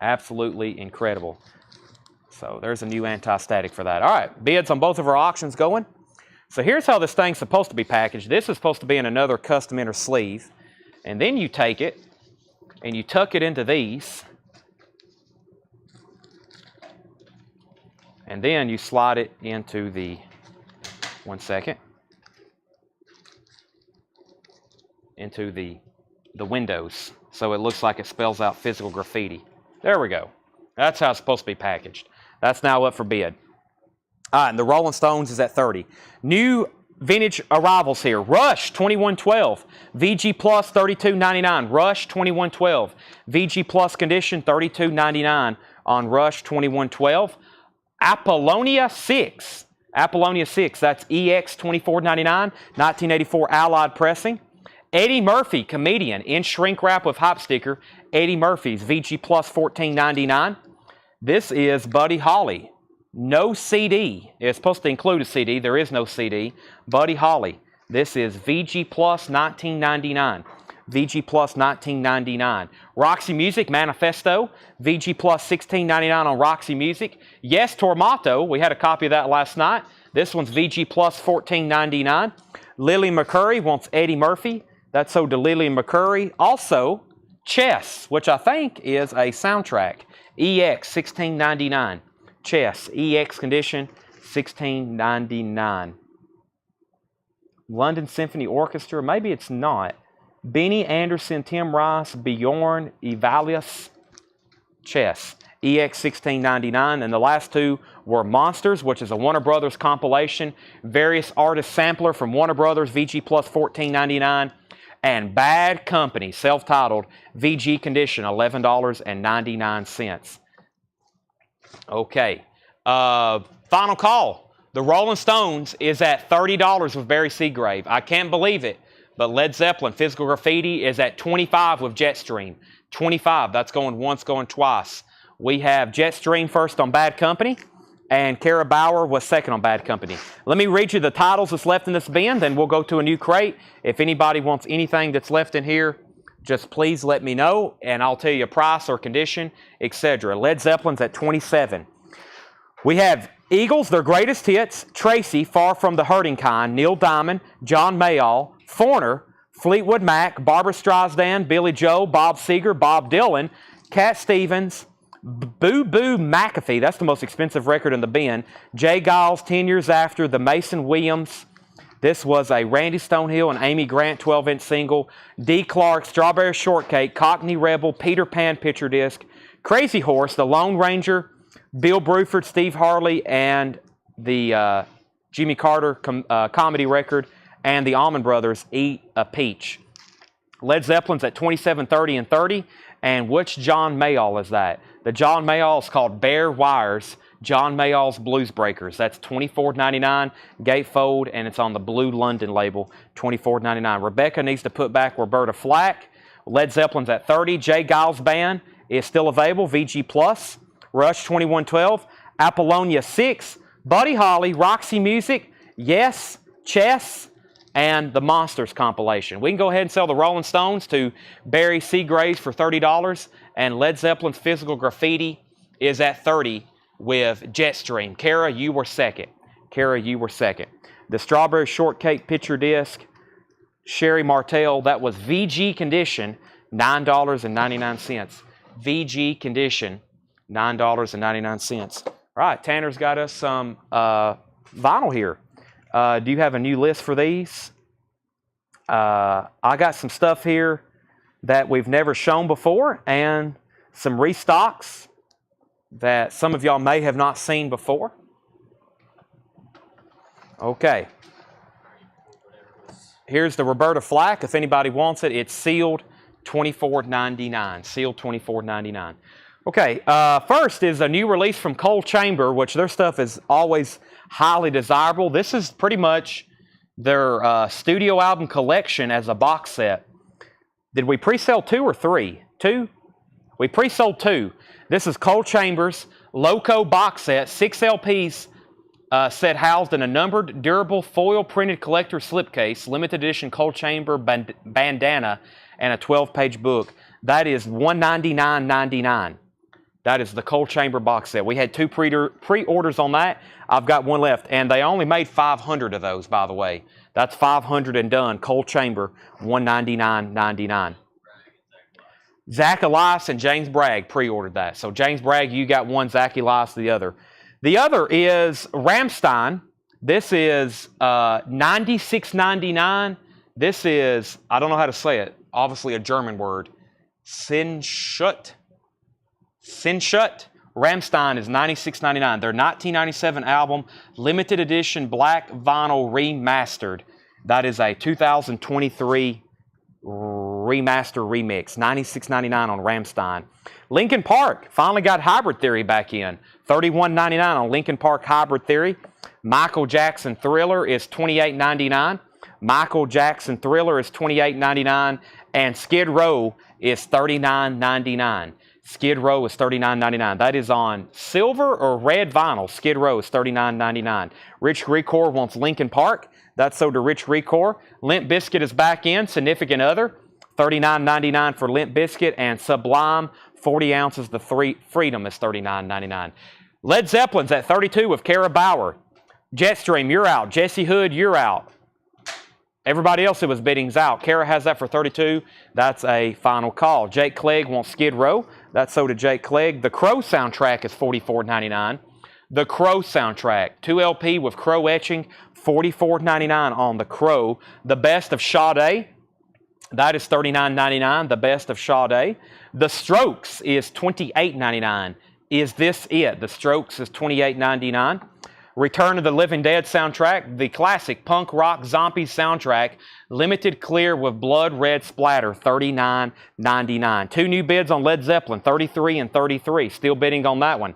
Absolutely incredible. So there's a new anti-static for that. All right, bids on both of our auctions going. So here's how this thing's supposed to be packaged. This is supposed to be in another custom inner sleeve. And then you take it and you tuck it into these. And then you slide it into the, into the windows. So it looks like it spells out Physical Graffiti. There we go. That's how it's supposed to be packaged. That's now up for bid. All right, and the Rolling Stones is at 30. New vintage arrivals here. Rush 2112, VG Plus $32.99. Rush 2112, VG Plus condition $32.99 on Rush 2112. Apollonia 6. Apollonia 6, that's EX $24.99, 1984 Allied pressing. Eddie Murphy, comedian, in shrink wrap with hype sticker. Eddie Murphy's VG Plus $14.99. This is Buddy Holly. No CD. It's supposed to include a CD. There is no CD. Buddy Holly. This is VG Plus $19.99. VG Plus $19.99. Roxy Music Manifesto. VG Plus $16.99 on Roxy Music. Yes, Tormato. We had a copy of that last night. This one's VG Plus $14.99. Lily McCurry wants Eddie Murphy. That's so to Lily McCurry. Also, Chess, which I think is a soundtrack. EX $16.99. Chess, EX condition, $16.99. London Symphony Orchestra, maybe it's not. Benny Anderson, Tim Rice, Bjorn, Evalius, Chess, EX $16.99. And the last two were Monsters, which is a Warner Brothers compilation. Various artist sampler from Warner Brothers, VG Plus $14.99. And Bad Company, self-titled, VG condition, $11.99. Okay, final call. The Rolling Stones is at $30 with Barry Seagrave. I can't believe it, but Led Zeppelin Physical Graffiti is at $25 with Jetstream. $25, that's going once, going twice. We have Jetstream first on Bad Company, and Kara Bauer was second on Bad Company. Let me read you the titles that's left in this bin, then we'll go to a new crate. If anybody wants anything that's left in here, just please let me know, and I'll tell you a price or condition, etc. Led Zeppelin's at 27. We have Eagles, their greatest hits, Tracy, Far From the Hurting Kind, Neil Diamond, John Mayall, Foreigner, Fleetwood Mac, Barbra Streisand, Billy Joel, Bob Seger, Bob Dylan, Cat Stevens, Boo Boo McAfee, that's the most expensive record in the bin, Jay Giles, 10 Years After, the Mason Williams. This was a Randy Stonehill and Amy Grant 12-inch single. D. Clark, Strawberry Shortcake, Cockney Rebel, Peter Pan picture disc, Crazy Horse, The Lone Ranger, Bill Bruford, Steve Harley, and the Jimmy Carter comedy record, and the Allman Brothers, Eat a Peach. Led Zeppelin's at 27, 30, and 30. And which John Mayall is that? The John Mayall is called Bare Wires. John Mayall's Blues Breakers. That's $24.99, gatefold, and it's on the Blue London label, $24.99. Rebecca needs to put back Roberta Flack. Led Zeppelin's at 30. Jay Giles Band is still available, VG Plus. Rush 2112. Apollonia 6. Buddy Holly, Roxy Music, Yes, Chess, and the Monsters compilation. We can go ahead and sell the Rolling Stones to Barry Seagraves for $30, and Led Zeppelin's Physical Graffiti is at $30 with Jetstream. Kara, you were second. Kara, you were second. The Strawberry Shortcake Picture Disc, Sherry Martell, that was VG condition, $9.99. VG condition, $9.99. All right, Tanner's got us some vinyl here. Do you have a new list for these? I got some stuff here that we've never shown before and some restocks that some of y'all may have not seen before. Okay. Here's the Roberta Flack. If anybody wants it, it's sealed $24.99. Sealed $24.99. Okay, first is a new release from Coal Chamber, which their stuff is always highly desirable. This is pretty much their studio album collection as a box set. Did we pre-sell 2 or 3? 2? We pre-sold 2. This is Coal Chamber's Loco box set, 6 LPs set housed in a numbered, durable, foil-printed collector slipcase, limited edition Coal Chamber bandana, and a 12-page book. That is $199.99. That is the Coal Chamber box set. We had 2 pre-orders on that. I've got 1 left, and they only made 500 of those, by the way. That's 500 and done. Coal Chamber, $199.99. Zach Elias and James Bragg pre-ordered that. So James Bragg, you got 1, Zach Elias the other. The other is Rammstein. This is $96.99. This is, I don't know how to say it, obviously a German word. Sinshut. Rammstein is $96.99. Their 1997 album, limited edition black vinyl remastered. That is a 2023 remaster remix. $96.99 on Rammstein. Linkin Park finally got Hybrid Theory back in. $31.99 on Linkin Park Hybrid Theory. Michael Jackson Thriller is $28.99. Michael Jackson Thriller is $28.99. And Skid Row is $39.99. Skid Row is $39.99. That is on silver or red vinyl. Skid Row is $39.99. Rich Recor wants Linkin Park. That's sold to Rich Recor. Limp Bizkit is back in. Significant Other. $39.99 for Limp Bizkit. And Sublime, 40 ounces. The Freedom is $39.99. Led Zeppelin's at 32 with Kara Bauer. Jetstream, you're out. Jesse Hood, you're out. Everybody else that was bidding's out. Kara has that for 32. That's a final call. Jake Clegg wants Skid Row. That's sold to Jake Clegg. The Crow soundtrack is $44.99. The Crow soundtrack, 2 LP with Crow etching, $44.99 on The Crow. The Best of Sade, that is $39.99. The Best of Sade. The Strokes is $28.99. Is This It? The Strokes is $28.99. Return of the Living Dead soundtrack, the classic punk rock zombie soundtrack, limited clear with blood red splatter, $39.99. 2 new bids on Led Zeppelin, 33 and 33. Still bidding on that one.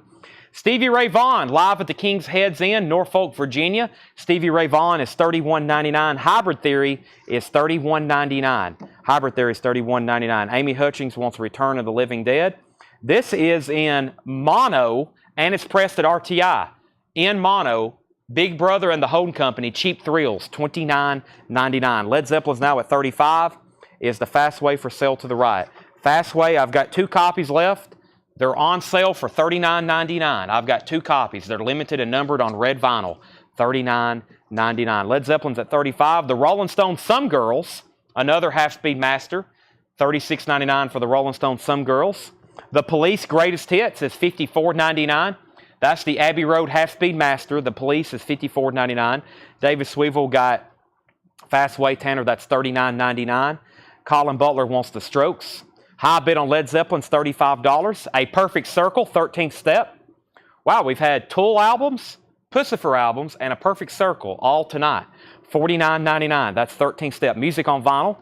Stevie Ray Vaughan, live at the King's Head's Inn, Norfolk, Virginia. Stevie Ray Vaughan is $31.99. Hybrid Theory is $31.99. Hybrid Theory is $31.99. Amy Hutchings wants Return of the Living Dead. This is in mono, and it's pressed at RTI. In mono, Big Brother and the Holden Company, Cheap Thrills, $29.99. Led Zeppelin's now at 35. Is the Fastway for sale to the right. Fastway, I've got 2 copies left. They're on sale for $39.99. I've got 2 copies. They're limited and numbered on red vinyl, $39.99. Led Zeppelin's at 35. The Rolling Stones Some Girls, another half-speed master, $36.99 for the Rolling Stones Some Girls. The Police Greatest Hits is $54.99. That's the Abbey Road half-speed master. The Police is $54.99. David Sweevil got Fastway Tanner. That's $39.99. Colin Butler wants The Strokes. High bid on Led Zeppelin's $35. A Perfect Circle, 13th Step. Wow, we've had Tool albums, Pussifer albums, and A Perfect Circle all tonight. $49.99. That's 13th Step. Music on vinyl.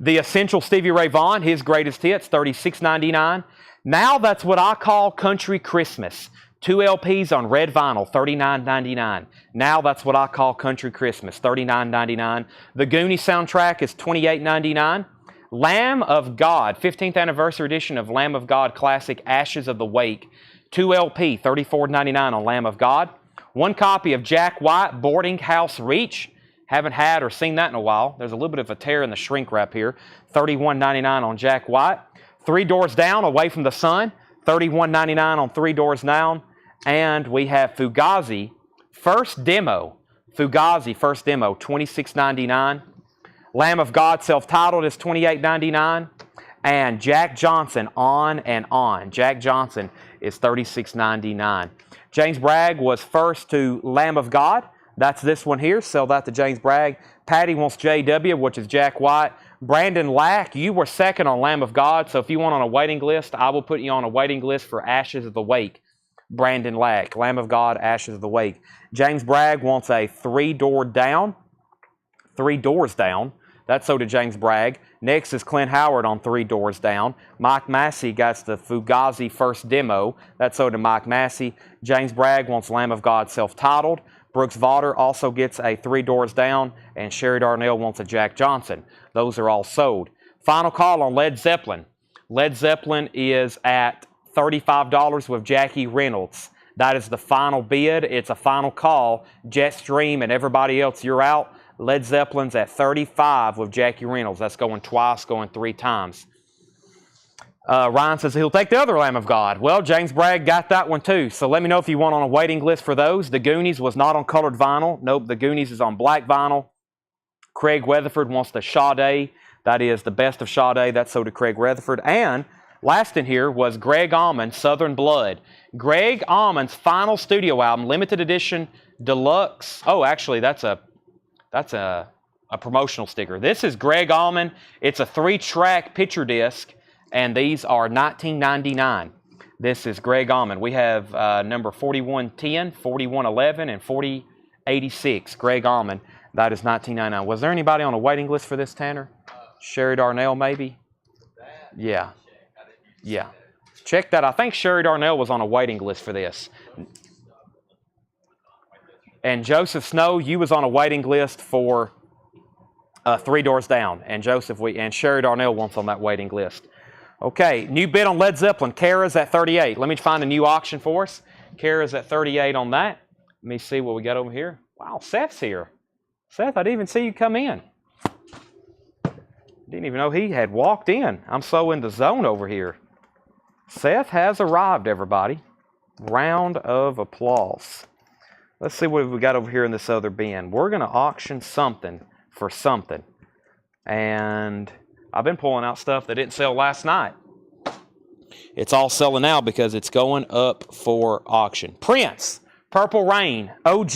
The Essential Stevie Ray Vaughan, his greatest hits, $36.99. Now that's what I call country Christmas. 2 LPs on red vinyl, $39.99. Now that's what I call country Christmas, $39.99. The Goonie soundtrack is $28.99. Lamb of God, 15th anniversary edition of Lamb of God Classic Ashes of the Wake, 2 LP, $34.99 on Lamb of God. 1 copy of Jack White, Boarding House Reach. Haven't had or seen that in a while. There's a little bit of a tear in the shrink wrap here. $31.99 on Jack White. 3 Doors Down, Away from the Sun, $31.99 on 3 Doors Down. And we have Fugazi First Demo, Fugazi First Demo, $26.99. Lamb of God self-titled is $28.99. And Jack Johnson, On and On. Jack Johnson is $36.99. James Bragg was first to Lamb of God. That's this one here. Sell that to James Bragg. Patty wants JW, which is Jack White. Brandon Lack, you were second on Lamb of God. So if you want on a waiting list, I will put you on a waiting list for Ashes of the Wake. Brandon Lack, Lamb of God, Ashes of the Wake. James Bragg wants a 3-door down. 3 doors down. That's so to James Bragg. Next is Clint Howard on 3 doors down. Mike Massey got the Fugazi First Demo. That's so to Mike Massey. James Bragg wants Lamb of God self-titled. Brooks Vaughter also gets a 3 doors down. And Sherry Darnell wants a Jack Johnson. Those are all sold. Final call on Led Zeppelin. Led Zeppelin is at $35 with Jackie Reynolds. That is the final bid. It's a final call. Jetstream and everybody else, you're out. Led Zeppelin's at $35 with Jackie Reynolds. That's going twice, going 3 times. Ryan says he'll take the other Lamb of God. Well, James Bragg got that one too. So let me know if you want on a waiting list for those. The Goonies was not on colored vinyl. Nope, the Goonies is on black vinyl. Craig Weatherford wants the Sade. That is the best of Sade. That's so to Craig Weatherford. And last in here was Greg Allman, Southern Blood. Greg Allman's final studio album, limited edition, deluxe. Oh, actually, that's a promotional sticker. This is Greg Allman. It's a 3-track picture disc, and these are $19.99. This is Greg Allman. We have number 4110, 4111, and 4086. Greg Allman. That is $19.99. Was there anybody on a waiting list for this, Tanner? Sherry Darnell, maybe? Yeah. Yeah. Check that. I think Sherry Darnell was on a waiting list for this. And Joseph Snow, you was on a waiting list for 3 doors down. And and Sherry Darnell wants on that waiting list. Okay, new bid on Led Zeppelin. Kara's at 38. Let me find a new auction for us. Kara's at 38 on that. Let me see what we got over here. Wow, Seth's here. Seth, I didn't even see you come in. Didn't even know he had walked in. I'm so in the zone over here. Seth has arrived, everybody. Round of applause. Let's see what we got over here in this other bin. We're going to auction something for something. And I've been pulling out stuff that didn't sell last night. It's all selling now because it's going up for auction. Prince, Purple Rain, OG,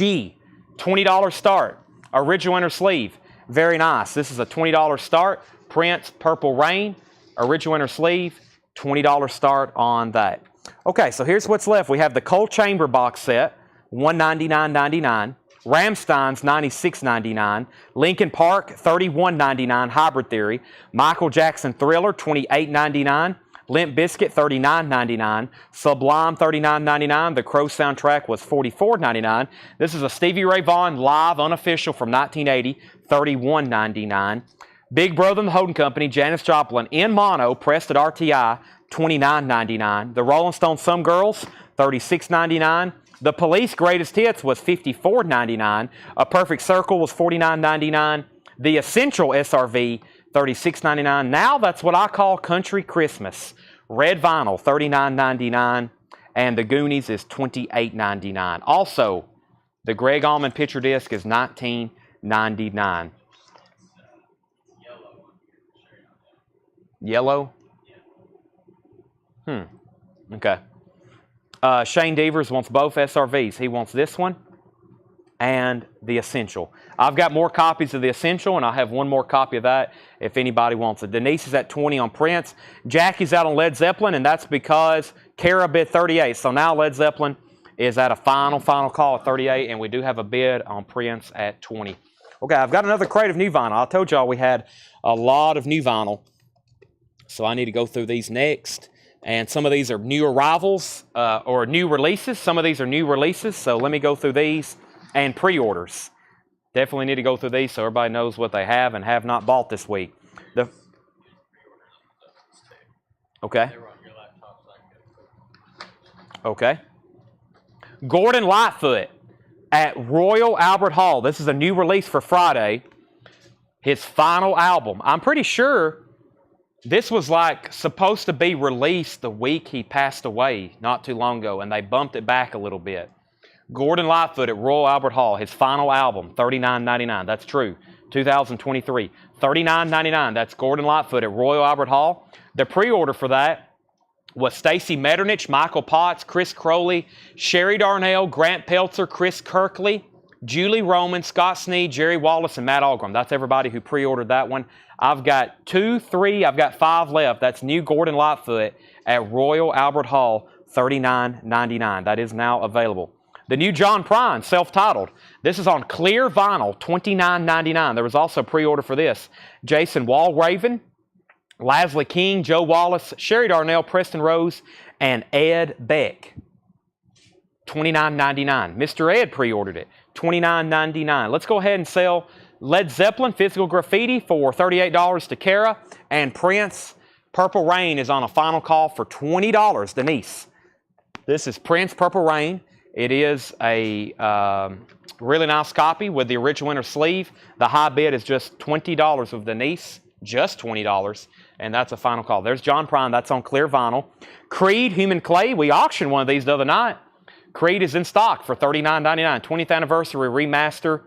$20 start. Original inner sleeve, very nice. This is a $20 start. Prince, Purple Rain, original inner sleeve, $20 start on that. Okay, so here's what's left. We have the Coal Chamber box set, $199.99. Rammstein's $96.99. Linkin Park, $31.99. Hybrid Theory. Michael Jackson Thriller, $28.99. Limp Bizkit, $39.99. Sublime, $39.99. The Crow soundtrack was $44.99. This is a Stevie Ray Vaughan live unofficial from 1980, $31.99. Big Brother and the Holding Company, Janis Joplin in mono, pressed at RTI, $29.99. The Rolling Stones Some Girls, $36.99. The Police Greatest Hits was $54.99. A Perfect Circle was $49.99. The Essential SRV, $36.99. Now that's what I call Country Christmas. Red Vinyl, $39.99. And the Goonies is $28.99. Also, the Greg Allman picture disc is $19.99. Yellow? Okay. Shane Devers wants both SRVs. He wants this one and the Essential. I've got more copies of the Essential, and I have one more copy of that if anybody wants it. Denise is at 20 on Prince. Jackie's out on Led Zeppelin, and that's because Kara bid 38. So now Led Zeppelin is at a final call at 38, and we do have a bid on Prince at 20. Okay, I've got another crate of new vinyl. I told y'all we had a lot of new vinyl, so I need to go through these next. And some of these are new arrivals or new releases. Some of these are new releases, so let me go through these. And pre-orders. Definitely need to go through these so everybody knows what they have and have not bought this week. Okay. Okay. Gordon Lightfoot at Royal Albert Hall. This is a new release for Friday. His final album. I'm pretty sure this was like supposed to be released the week he passed away not too long ago, and they bumped it back a little bit. Gordon Lightfoot at Royal Albert Hall, his final album, $39.99. That's true. 2023. $39.99. That's Gordon Lightfoot at Royal Albert Hall. The pre-order for that was Stacy Metternich, Michael Potts, Chris Crowley, Sherry Darnell, Grant Peltzer, Chris Kirkley, Julie Roman, Scott Sneed, Jerry Wallace, and Matt Algram. That's everybody who pre-ordered that one. I've got 5 left. That's new Gordon Lightfoot at Royal Albert Hall, $39.99. That is now available. The new John Prine, self-titled. This is on clear vinyl, $29.99. There was also pre-order for this. Jason Walraven, Lasley King, Joe Wallace, Sherry Darnell, Preston Rose, and Ed Beck. $29.99. Mr. Ed pre-ordered it. $29.99. Let's go ahead and sell Led Zeppelin, Physical Graffiti for $38 to Kara. And Prince, Purple Rain is on a final call for $20. Denise. This is Prince, Purple Rain. It is a really nice copy with the original inner sleeve. The high bid is just $20 with Denise. Just $20. And that's a final call. There's John Prine. That's on clear vinyl. Creed, Human Clay. We auctioned one of these the other night. Creed is in stock for $39.99. 20th anniversary remaster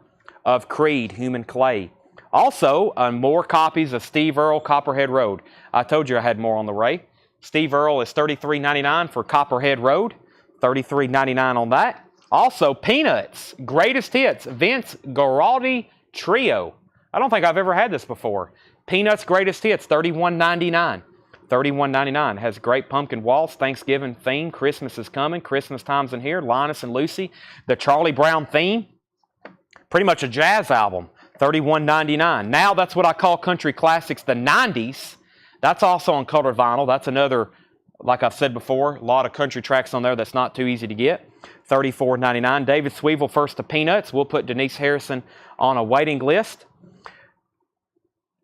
of Creed, Human Clay. Also, more copies of Steve Earle, Copperhead Road. I told you I had more on the way. Steve Earle is $33.99 for Copperhead Road. $33.99 on that. Also, Peanuts, Greatest Hits, Vince Guaraldi Trio. I don't think I've ever had this before. Peanuts Greatest Hits, $31.99. $31.99. Has great pumpkin waltz, Thanksgiving theme, Christmas is coming, Christmas time's in here, Linus and Lucy, the Charlie Brown theme. Pretty much a jazz album, $31.99. Now that's what I call country classics, the 90s. That's also on colored vinyl. That's another, like I've said before, a lot of country tracks on there that's not too easy to get. $34.99. David Sweevil, First to Peanuts. We'll put Denise Harrison on a waiting list.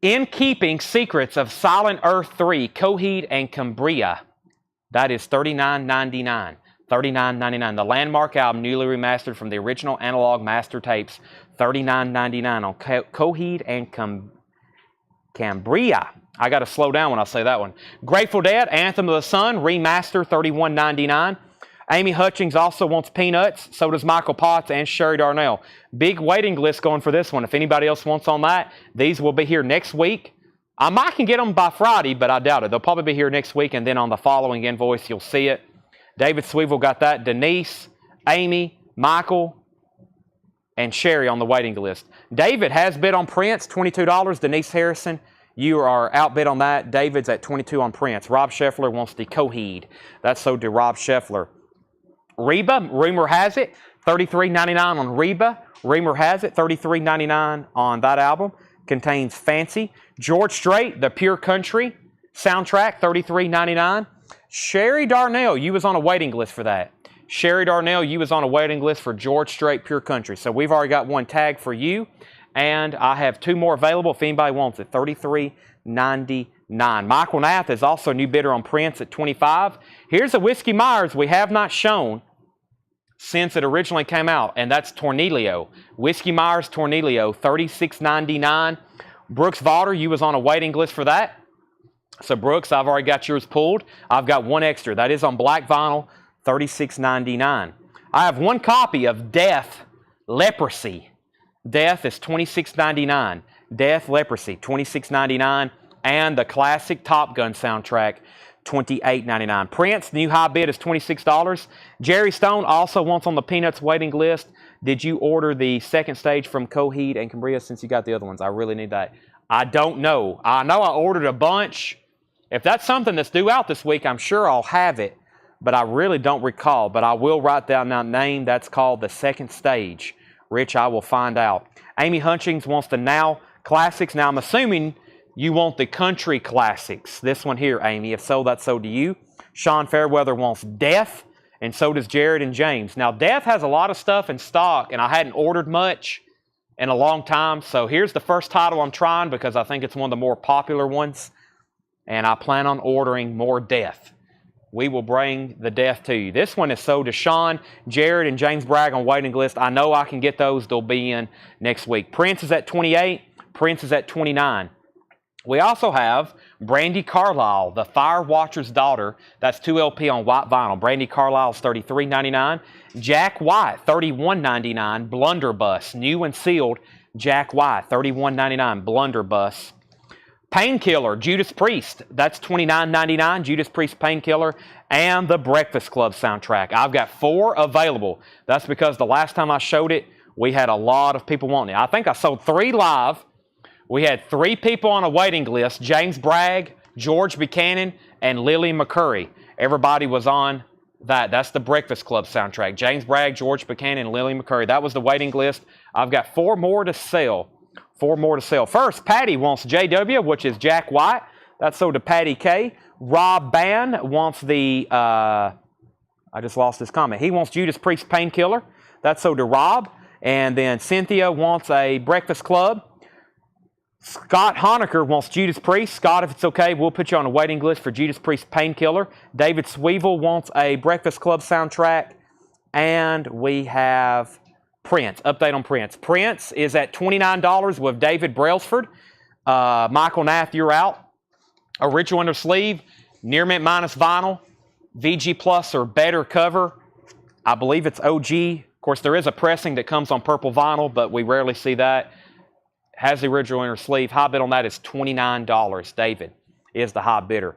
In Keeping, Secrets of Silent Earth 3, Coheed and Cambria. That is $39.99. $39.99. The landmark album, newly remastered from the original analog master tapes. $39.99 on Coheed and Cambria. I got to slow down when I say that one. Grateful Dead, Anthem of the Sun, remaster, $31.99. Amy Hutchings also wants Peanuts. So does Michael Potts and Sherry Darnell. Big waiting list going for this one. If anybody else wants on that, these will be here next week. I might can get them by Friday, but I doubt it. They'll probably be here next week, and then on the following invoice, you'll see it. David Sweevil got that. Denise, Amy, Michael, and Sherry on the waiting list. David has bid on Prince, $22. Denise Harrison, you are outbid on that. David's at $22 on Prince. Rob Scheffler wants the Coheed. That's so to Rob Scheffler. Reba, rumor has it, $33.99 on Reba. Rumor has it, $33.99 on that album. Contains Fancy. George Strait, The Pure Country soundtrack, $33.99. Sherry Darnell, you was on a waiting list for that. Sherry Darnell, you was on a waiting list for George Strait, Pure Country. So we've already got one tag for you. And I have 2 more available if anybody wants it, $33.99. Michael Nath is also a new bidder on Prince at $25. Here's a Whiskey Myers we have not shown since it originally came out, and that's Tornilio. Whiskey Myers Tornilio, $36.99. Brooks Vaughter, you was on a waiting list for that. So Brooks, I've already got yours pulled. I've got one extra. That is on black vinyl, $36.99. I have one copy of Death, Leprosy. Death is $26.99. Death, Leprosy, $26.99. And the classic Top Gun soundtrack, $28.99. Prince, new high bid is $26. Jerry Stone also wants on the Peanuts waiting list. Did you order the second stage from Coheed and Cambria since you got the other ones? I really need that. I don't know. I know I ordered a bunch. If that's something that's due out this week, I'm sure I'll have it. But I really don't recall. But I will write down that name. That's called the second stage. Rich, I will find out. Amy Hutchings wants the Now Classics. Now, I'm assuming you want the country classics. This one here, Amy. If so, that's so do you. Sean Fairweather wants Death, and so does Jared and James. Now, Death has a lot of stuff in stock, and I hadn't ordered much in a long time. So here's the first title I'm trying because I think it's one of the more popular ones, and I plan on ordering more Death. We will bring the Death to you. This one is sold to Sean, Jared, and James Bragg on waiting list. I know I can get those. They'll be in next week. Prince is at 28. Prince is at 29. We also have Brandy Carlisle, The Fire Watcher's Daughter. That's 2 LP on white vinyl. Brandy Carlisle's $33.99. Jack White, $31.99. Blunderbuss, new and sealed. Jack White, $31.99. Blunderbuss. Painkiller, Judas Priest. That's $29.99. Judas Priest Painkiller. And the Breakfast Club soundtrack. I've got 4 available. That's because the last time I showed it, we had a lot of people wanting it. I think I sold 3 live. We had 3 people on a waiting list. James Bragg, George Buchanan, and Lily McCurry. Everybody was on that. That's the Breakfast Club soundtrack. James Bragg, George Buchanan, and Lily McCurry. That was the waiting list. I've got 4 more to sell. 4 more to sell. First, Patty wants JW, which is Jack White. That's sold to Patty K. Rob Ban wants the, I just lost his comment. He wants Judas Priest Painkiller. That's sold to Rob. And then Cynthia wants a Breakfast Club. Scott Honecker wants Judas Priest. Scott, if it's okay, we'll put you on a waiting list for Judas Priest Painkiller. David Sweevil wants a Breakfast Club soundtrack. And we have Prince. Update on Prince. Prince is at $29 with David Brailsford. Michael Nath, you're out. Original under sleeve, near mint minus vinyl, VG Plus or better cover. I believe it's OG. Of course, there is a pressing that comes on purple vinyl, but we rarely see that. Has the original inner sleeve. High bid on that is $29. David is the high bidder.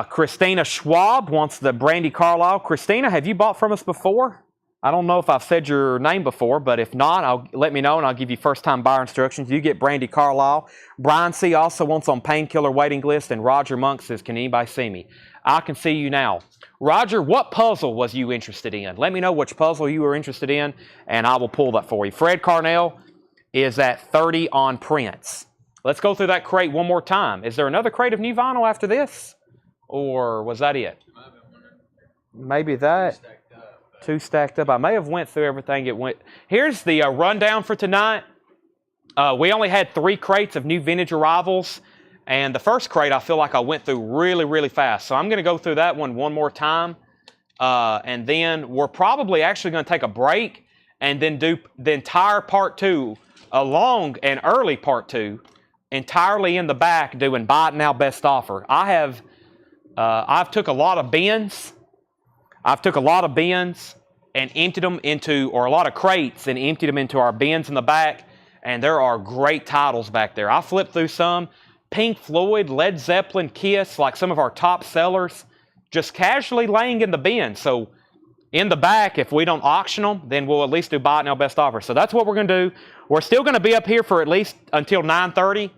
Christina Schwab wants the Brandy Carlisle. Christina, have you bought from us before? I don't know if I've said your name before, but if not, let me know and I'll give you first-time buyer instructions. You get Brandy Carlisle. Brian C. also wants on Painkiller waiting list, and Roger Monk says, can anybody see me? I can see you now. Roger, what puzzle was you interested in? Let me know which puzzle you were interested in, and I will pull that for you. Fred Carnell is at 30 on Prince. Let's go through that crate one more time. Is there another crate of new vinyl after this? Or was that it? Maybe that. 2 stacked up. I may have went through everything it went. Here's the rundown for tonight. We only had 3 crates of new vintage arrivals. And the first crate, I feel like I went through really, really fast. So I'm going to go through that one more time. And then we're probably actually going to take a break and then do the entire part 2, a long and early part 2, entirely in the back doing buy it now best offer. I've took a lot of bins. I've took a lot of bins and emptied them into, or a lot of crates and emptied them into our bins in the back, and there are great titles back there. I flipped through some. Pink Floyd, Led Zeppelin, Kiss, like some of our top sellers, just casually laying in the bin. So in the back, if we don't auction them, then we'll at least do buy it now best offer. So that's what we're going to do. We're still going to be up here for at least until 9:30.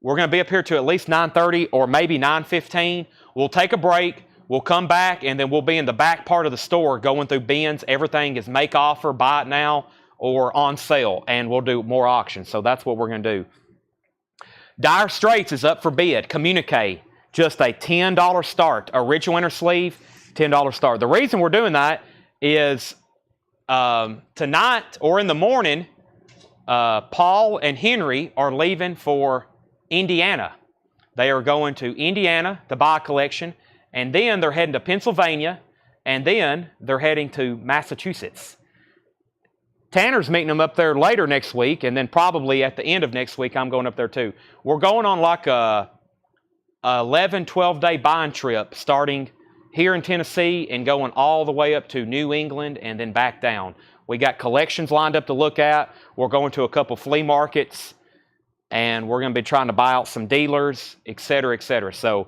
We're going to be up here to at least 9:30 or maybe 9:15. We'll take a break. We'll come back, and then we'll be in the back part of the store going through bins. Everything is make offer, buy it now, or on sale, and we'll do more auctions. So that's what we're going to do. Dire Straits is up for bid. Communique, just a $10 start. Original inner sleeve, $10 start. The reason we're doing that is tonight or in the morning, Paul and Henry are leaving for Indiana. They are going to Indiana to buy a collection. And then they're heading to Pennsylvania, and then they're heading to Massachusetts. Tanner's meeting them up there later next week, and then probably at the end of next week, I'm going up there too. We're going on like a 11, 12-day buying trip, starting here in Tennessee and going all the way up to New England and then back down. We got collections lined up to look at. We're going to a couple flea markets, and we're going to be trying to buy out some dealers, et cetera, et cetera. So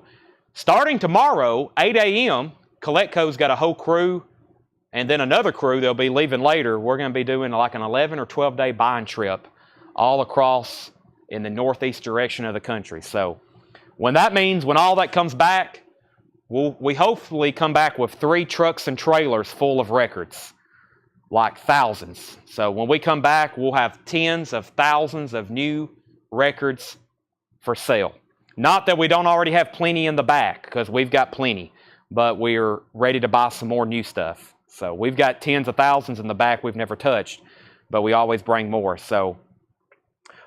starting tomorrow, 8 a.m., Collecco's got a whole crew, and then another crew they'll be leaving later. We're going to be doing like an 11 or 12-day buying trip all across in the northeast direction of the country. So when all that comes back, we hopefully come back with 3 trucks and trailers full of records, like thousands. So when we come back, we'll have tens of thousands of new records for sale. Not that we don't already have plenty in the back, because we've got plenty, but we're ready to buy some more new stuff. So we've got tens of thousands in the back we've never touched, but we always bring more. So,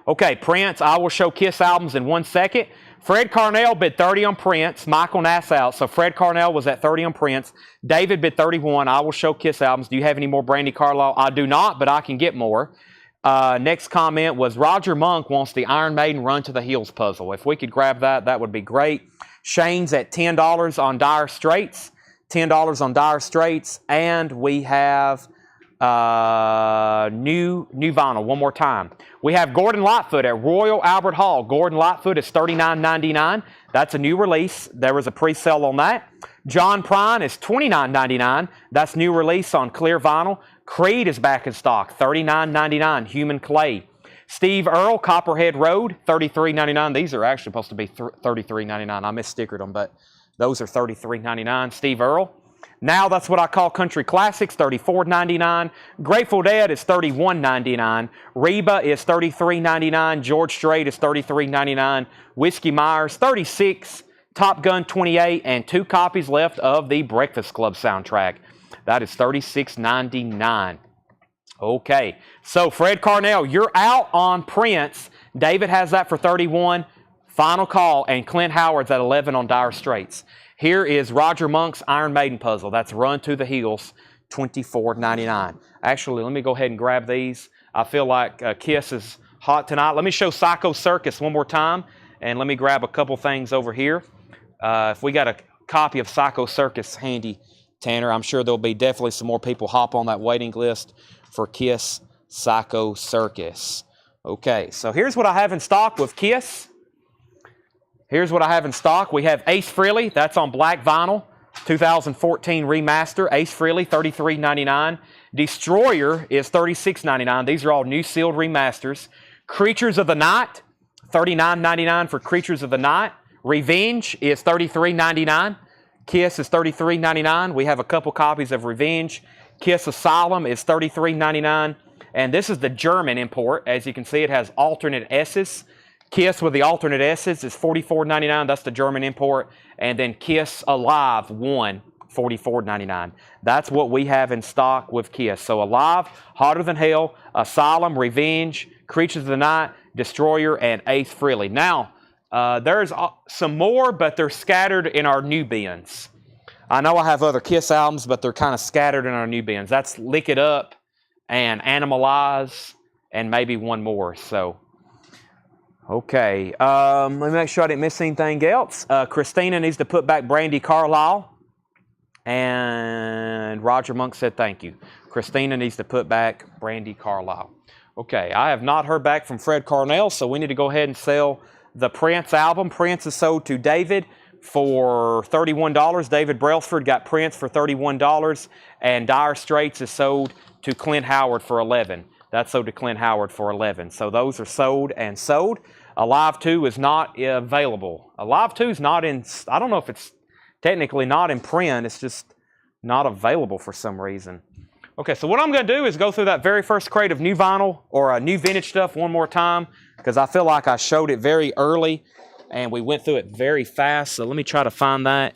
okay, Prince, I will show Kiss albums in 1 second. Fred Carnell bid 30 on Prince. Michael Nass out. So Fred Carnell was at 30 on Prince. David bid 31. I will show Kiss albums. Do you have any more Brandy Carlisle? I do not, but I can get more. Next comment was Roger Monk wants the Iron Maiden Run to the Hills puzzle. If we could grab that, that would be great. Shane's at $10 on Dire Straits. $10 on Dire Straits. And we have new vinyl one more time. We have Gordon Lightfoot at Royal Albert Hall. Gordon Lightfoot is $39.99. That's a new release. There was a pre-sale on that. John Prine is $29.99. That's new release on clear vinyl. Creed is back in stock, $39.99. Human Clay. Steve Earle, Copperhead Road, $33.99. These are actually supposed to be $33.99. I misstickered them, but those are $33.99. Steve Earle. Now That's What I Call Country Classics, $34.99. Grateful Dead is $31.99. Reba is $33.99. George Strait is $33.99. Whiskey Myers, $36. Top Gun, $28. And 2 copies left of the Breakfast Club soundtrack. That is $36.99. Okay, so Fred Carnell, you're out on Prince. David has that for $31. Final call, and Clint Howard's at $11 on Dire Straits. Here is Roger Monk's Iron Maiden puzzle. That's Run to the Hills, $24.99. Actually, let me go ahead and grab these. I feel like Kiss is hot tonight. Let me show Psycho Circus one more time, and let me grab a couple things over here. If we got a copy of Psycho Circus handy, Tanner, I'm sure there'll be definitely some more people hop on that waiting list for Kiss Psycho Circus. Okay, so here's what I have in stock with Kiss. Here's what I have in stock. We have Ace Frehley. That's on black vinyl. 2014 remaster. Ace Frehley, $33.99. Destroyer is $36.99. These are all new sealed remasters. Creatures of the Night, $39.99 for Creatures of the Night. Revenge is $33.99. Kiss is $33.99. We have a couple copies of Revenge. Kiss Asylum is $33.99. And this is the German import. As you can see, it has alternate S's. Kiss with the alternate S's is $44.99. That's the German import. And then Kiss Alive 1, $44.99. That's what we have in stock with Kiss. So Alive, Hotter Than Hell, Asylum, Revenge, Creatures of the Night, Destroyer, and Ace Frehley. Now, there's some more, but they're scattered in our new bins. I know I have other Kiss albums, but they're kind of scattered in our new bins. That's Lick It Up and Animalize and maybe one more. So, okay. Let me make sure I didn't miss anything else. Christina needs to put back Brandy Carlisle. And Roger Monk said thank you. Christina needs to put back Brandy Carlisle. Okay, I have not heard back from Fred Carnell, so we need to go ahead and sell the Prince album. Prince is sold to David for $31. David Brailsford got Prince for $31. And Dire Straits is sold to Clint Howard for $11. That's sold to Clint Howard for $11. So those are sold and sold. Alive 2 is not available. Alive 2 is not in, I don't know if it's technically not in print. It's just not available for some reason. Okay, so what I'm going to do is go through that very first crate of new vinyl or new vintage stuff one more time, because I feel like I showed it very early and we went through it very fast. So let me try to find that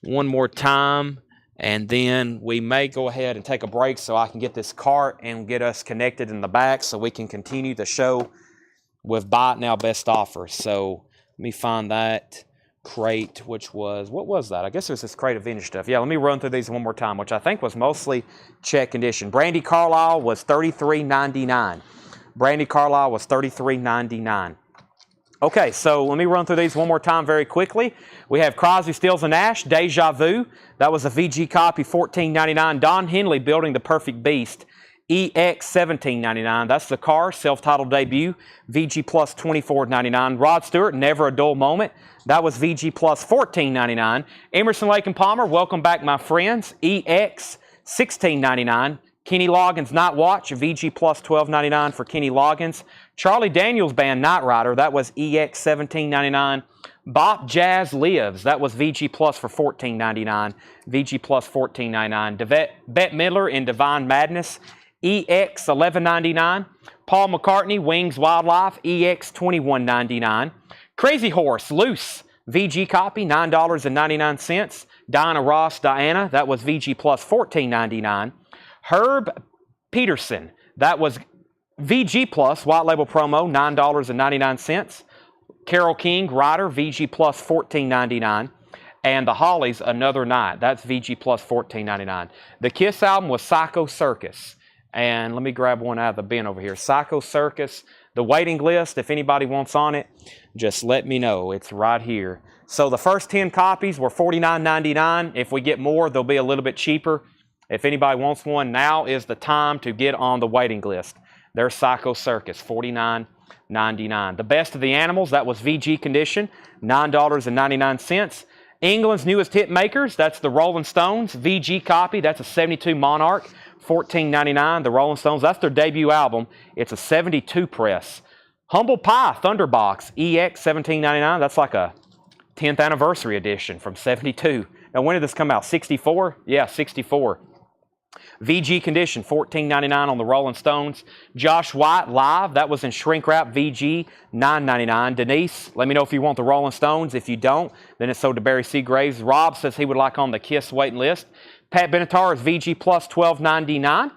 one more time, and then we may go ahead and take a break so I can get this cart and get us connected in the back so we can continue the show with Buy It Now Best Offers. So let me find that crate, which was, what was that? I guess it was this crate of vintage stuff. Yeah, let me run through these one more time, which I think was mostly check condition. Brandy Carlisle was $33.99. Brandy Carlisle was $33.99. Okay, so let me run through these one more time very quickly. We have Crosby, Stills & Nash, Deja Vu. That was a VG copy, $14.99. Don Henley, Building the Perfect Beast, EX, $17.99. That's the Car, self-titled debut, VG Plus, $24.99. Rod Stewart, Never a Dull Moment. That was VG Plus, $14.99. Emerson, Lake and Palmer, Welcome Back My Friends, EX, $16.99. Kenny Loggins, Night Watch, VG Plus, $12.99 for Kenny Loggins. Charlie Daniels Band, Night Rider, that was EX, $17.99. Bop Jazz Lives, that was VG Plus for $14.99. VG Plus, $14.99. Bette Midler in Divine Madness, EX, $11.99. Paul McCartney, Wings Wildlife, EX, $21.99. Crazy Horse, Loose, VG copy, $9.99. Diana Ross, Diana, that was VG Plus, $14.99. Herb Peterson, that was VG Plus, white label promo, $9.99. Carole King, Rider, VG Plus, $14.99. And the Hollies, Another Night, that's VG Plus, $14.99. The Kiss album was Psycho Circus. And let me grab one out of the bin over here. Psycho Circus. The waiting list, if anybody wants on it, just let me know. It's right here. So the first 10 copies were $49.99. If we get more, they'll be a little bit cheaper. If anybody wants one, now is the time to get on the waiting list. There's Psycho Circus, $49.99. The Best of the Animals, that was VG condition, $9.99. England's Newest Hit Makers, that's the Rolling Stones. VG copy, that's a 72 Monarch, $14.99. The Rolling Stones, that's their debut album. It's a 72 press. Humble Pie Thunderbox, EX, $17.99. That's like a 10th anniversary edition from 72. Now, when did this come out? 64? Yeah, 64. VG condition, $14.99 on the Rolling Stones. Josh White Live, that was in shrink wrap, VG, $9.99. Denise, let me know if you want the Rolling Stones. If you don't, then it's sold to Barry Seagraves. Rob says he would like on the Kiss waiting list. Pat Benatar is VG plus $12.99.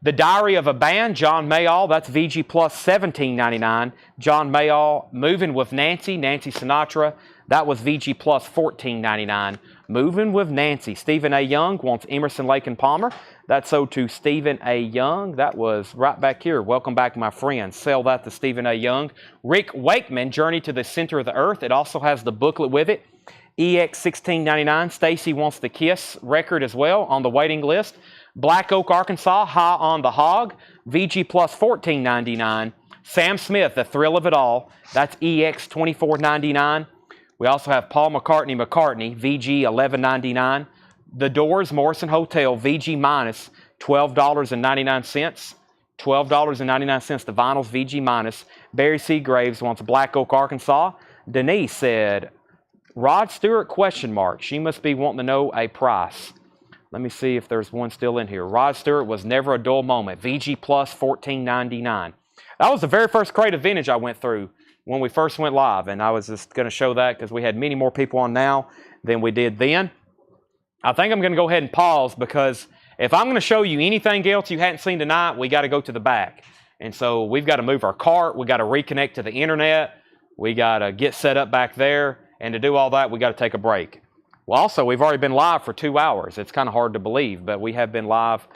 The Diary of a Band, John Mayall, that's VG plus $17.99. John Mayall, Moving with Nancy, Nancy Sinatra, that was VG plus $14.99. Moving with Nancy, Stephen A. Young wants Emerson, Lake and Palmer. That's sold to Stephen A. Young. That was right back here. Welcome back, my friends. Sell that to Stephen A. Young. Rick Wakeman, Journey to the Center of the Earth. It also has the booklet with it. EX $16.99. Stacy wants the Kiss record as well on the waiting list. Black Oak, Arkansas, High on the Hog. VG plus $14.99. Sam Smith, The Thrill of It All. That's EX $24.99. We also have Paul McCartney, VG $11.99. The Doors, Morrison Hotel, VG minus $12.99. $12.99, the vinyls, VG minus. Barry Seagraves wants Black Oak, Arkansas. Denise said, Rod Stewart, question mark. She must be wanting to know a price. Let me see if there's one still in here. Rod Stewart was never a dull moment. VG plus $14.99. That was the very first crate of vintage I went through when we first went live, and I was just going to show that because we had many more people on now than we did then. I think I'm going to go ahead and pause because if I'm going to show you anything else you hadn't seen tonight, we got to go to the back. And so we've got to move our cart. We got to reconnect to the internet. We got to get set up back there. And to do all that, we got to take a break. Well, also, we've already been live for 2 hours. It's kind of hard to believe, but we have been live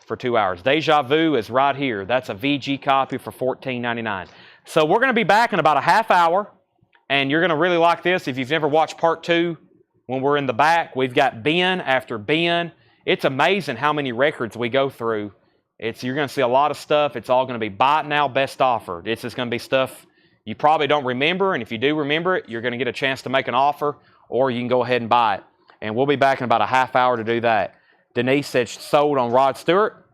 for 2 hours. Deja Vu is right here. That's a VG copy for $14.99. So we're going to be back in about a half hour, and you're going to really like this. If you've never watched part 2, when we're in the back, we've got bin after bin. It's amazing how many records we go through. You're going to see a lot of stuff. It's all going to be buy it now, best offer. It's just going to be stuff you probably don't remember, and if you do remember it, you're going to get a chance to make an offer, or you can go ahead and buy it. And we'll be back in about a half hour to do that. Denise said sold on Rod Stewart.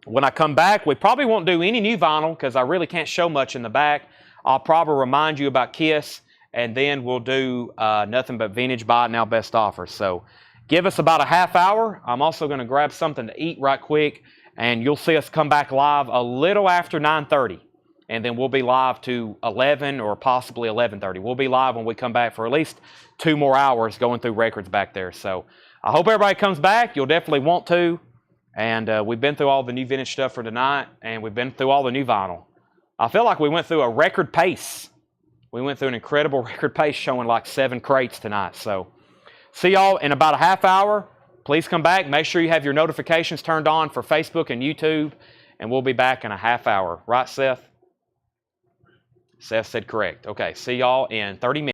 When I come back, we probably won't do any new vinyl because I really can't show much in the back. I'll probably remind you about Kiss, and then we'll do nothing but vintage buy it now best offers. So give us about a half hour. I'm also going to grab something to eat right quick, and you'll see us come back live a little after 9:30, and then we'll be live to 11 or possibly 11:30. We'll be live when we come back for at least 2 more hours going through records back there. So I hope everybody comes back. You'll definitely want to. And we've been through all the new vintage stuff for tonight, and we've been through all the new vinyl. I feel like we went through a record pace. We went through an incredible record pace showing like 7 crates tonight. So see y'all in about a half hour. Please come back. Make sure you have your notifications turned on for Facebook and YouTube, and we'll be back in a half hour. Right, Seth? Seth said correct. Okay, see y'all in 30 minutes.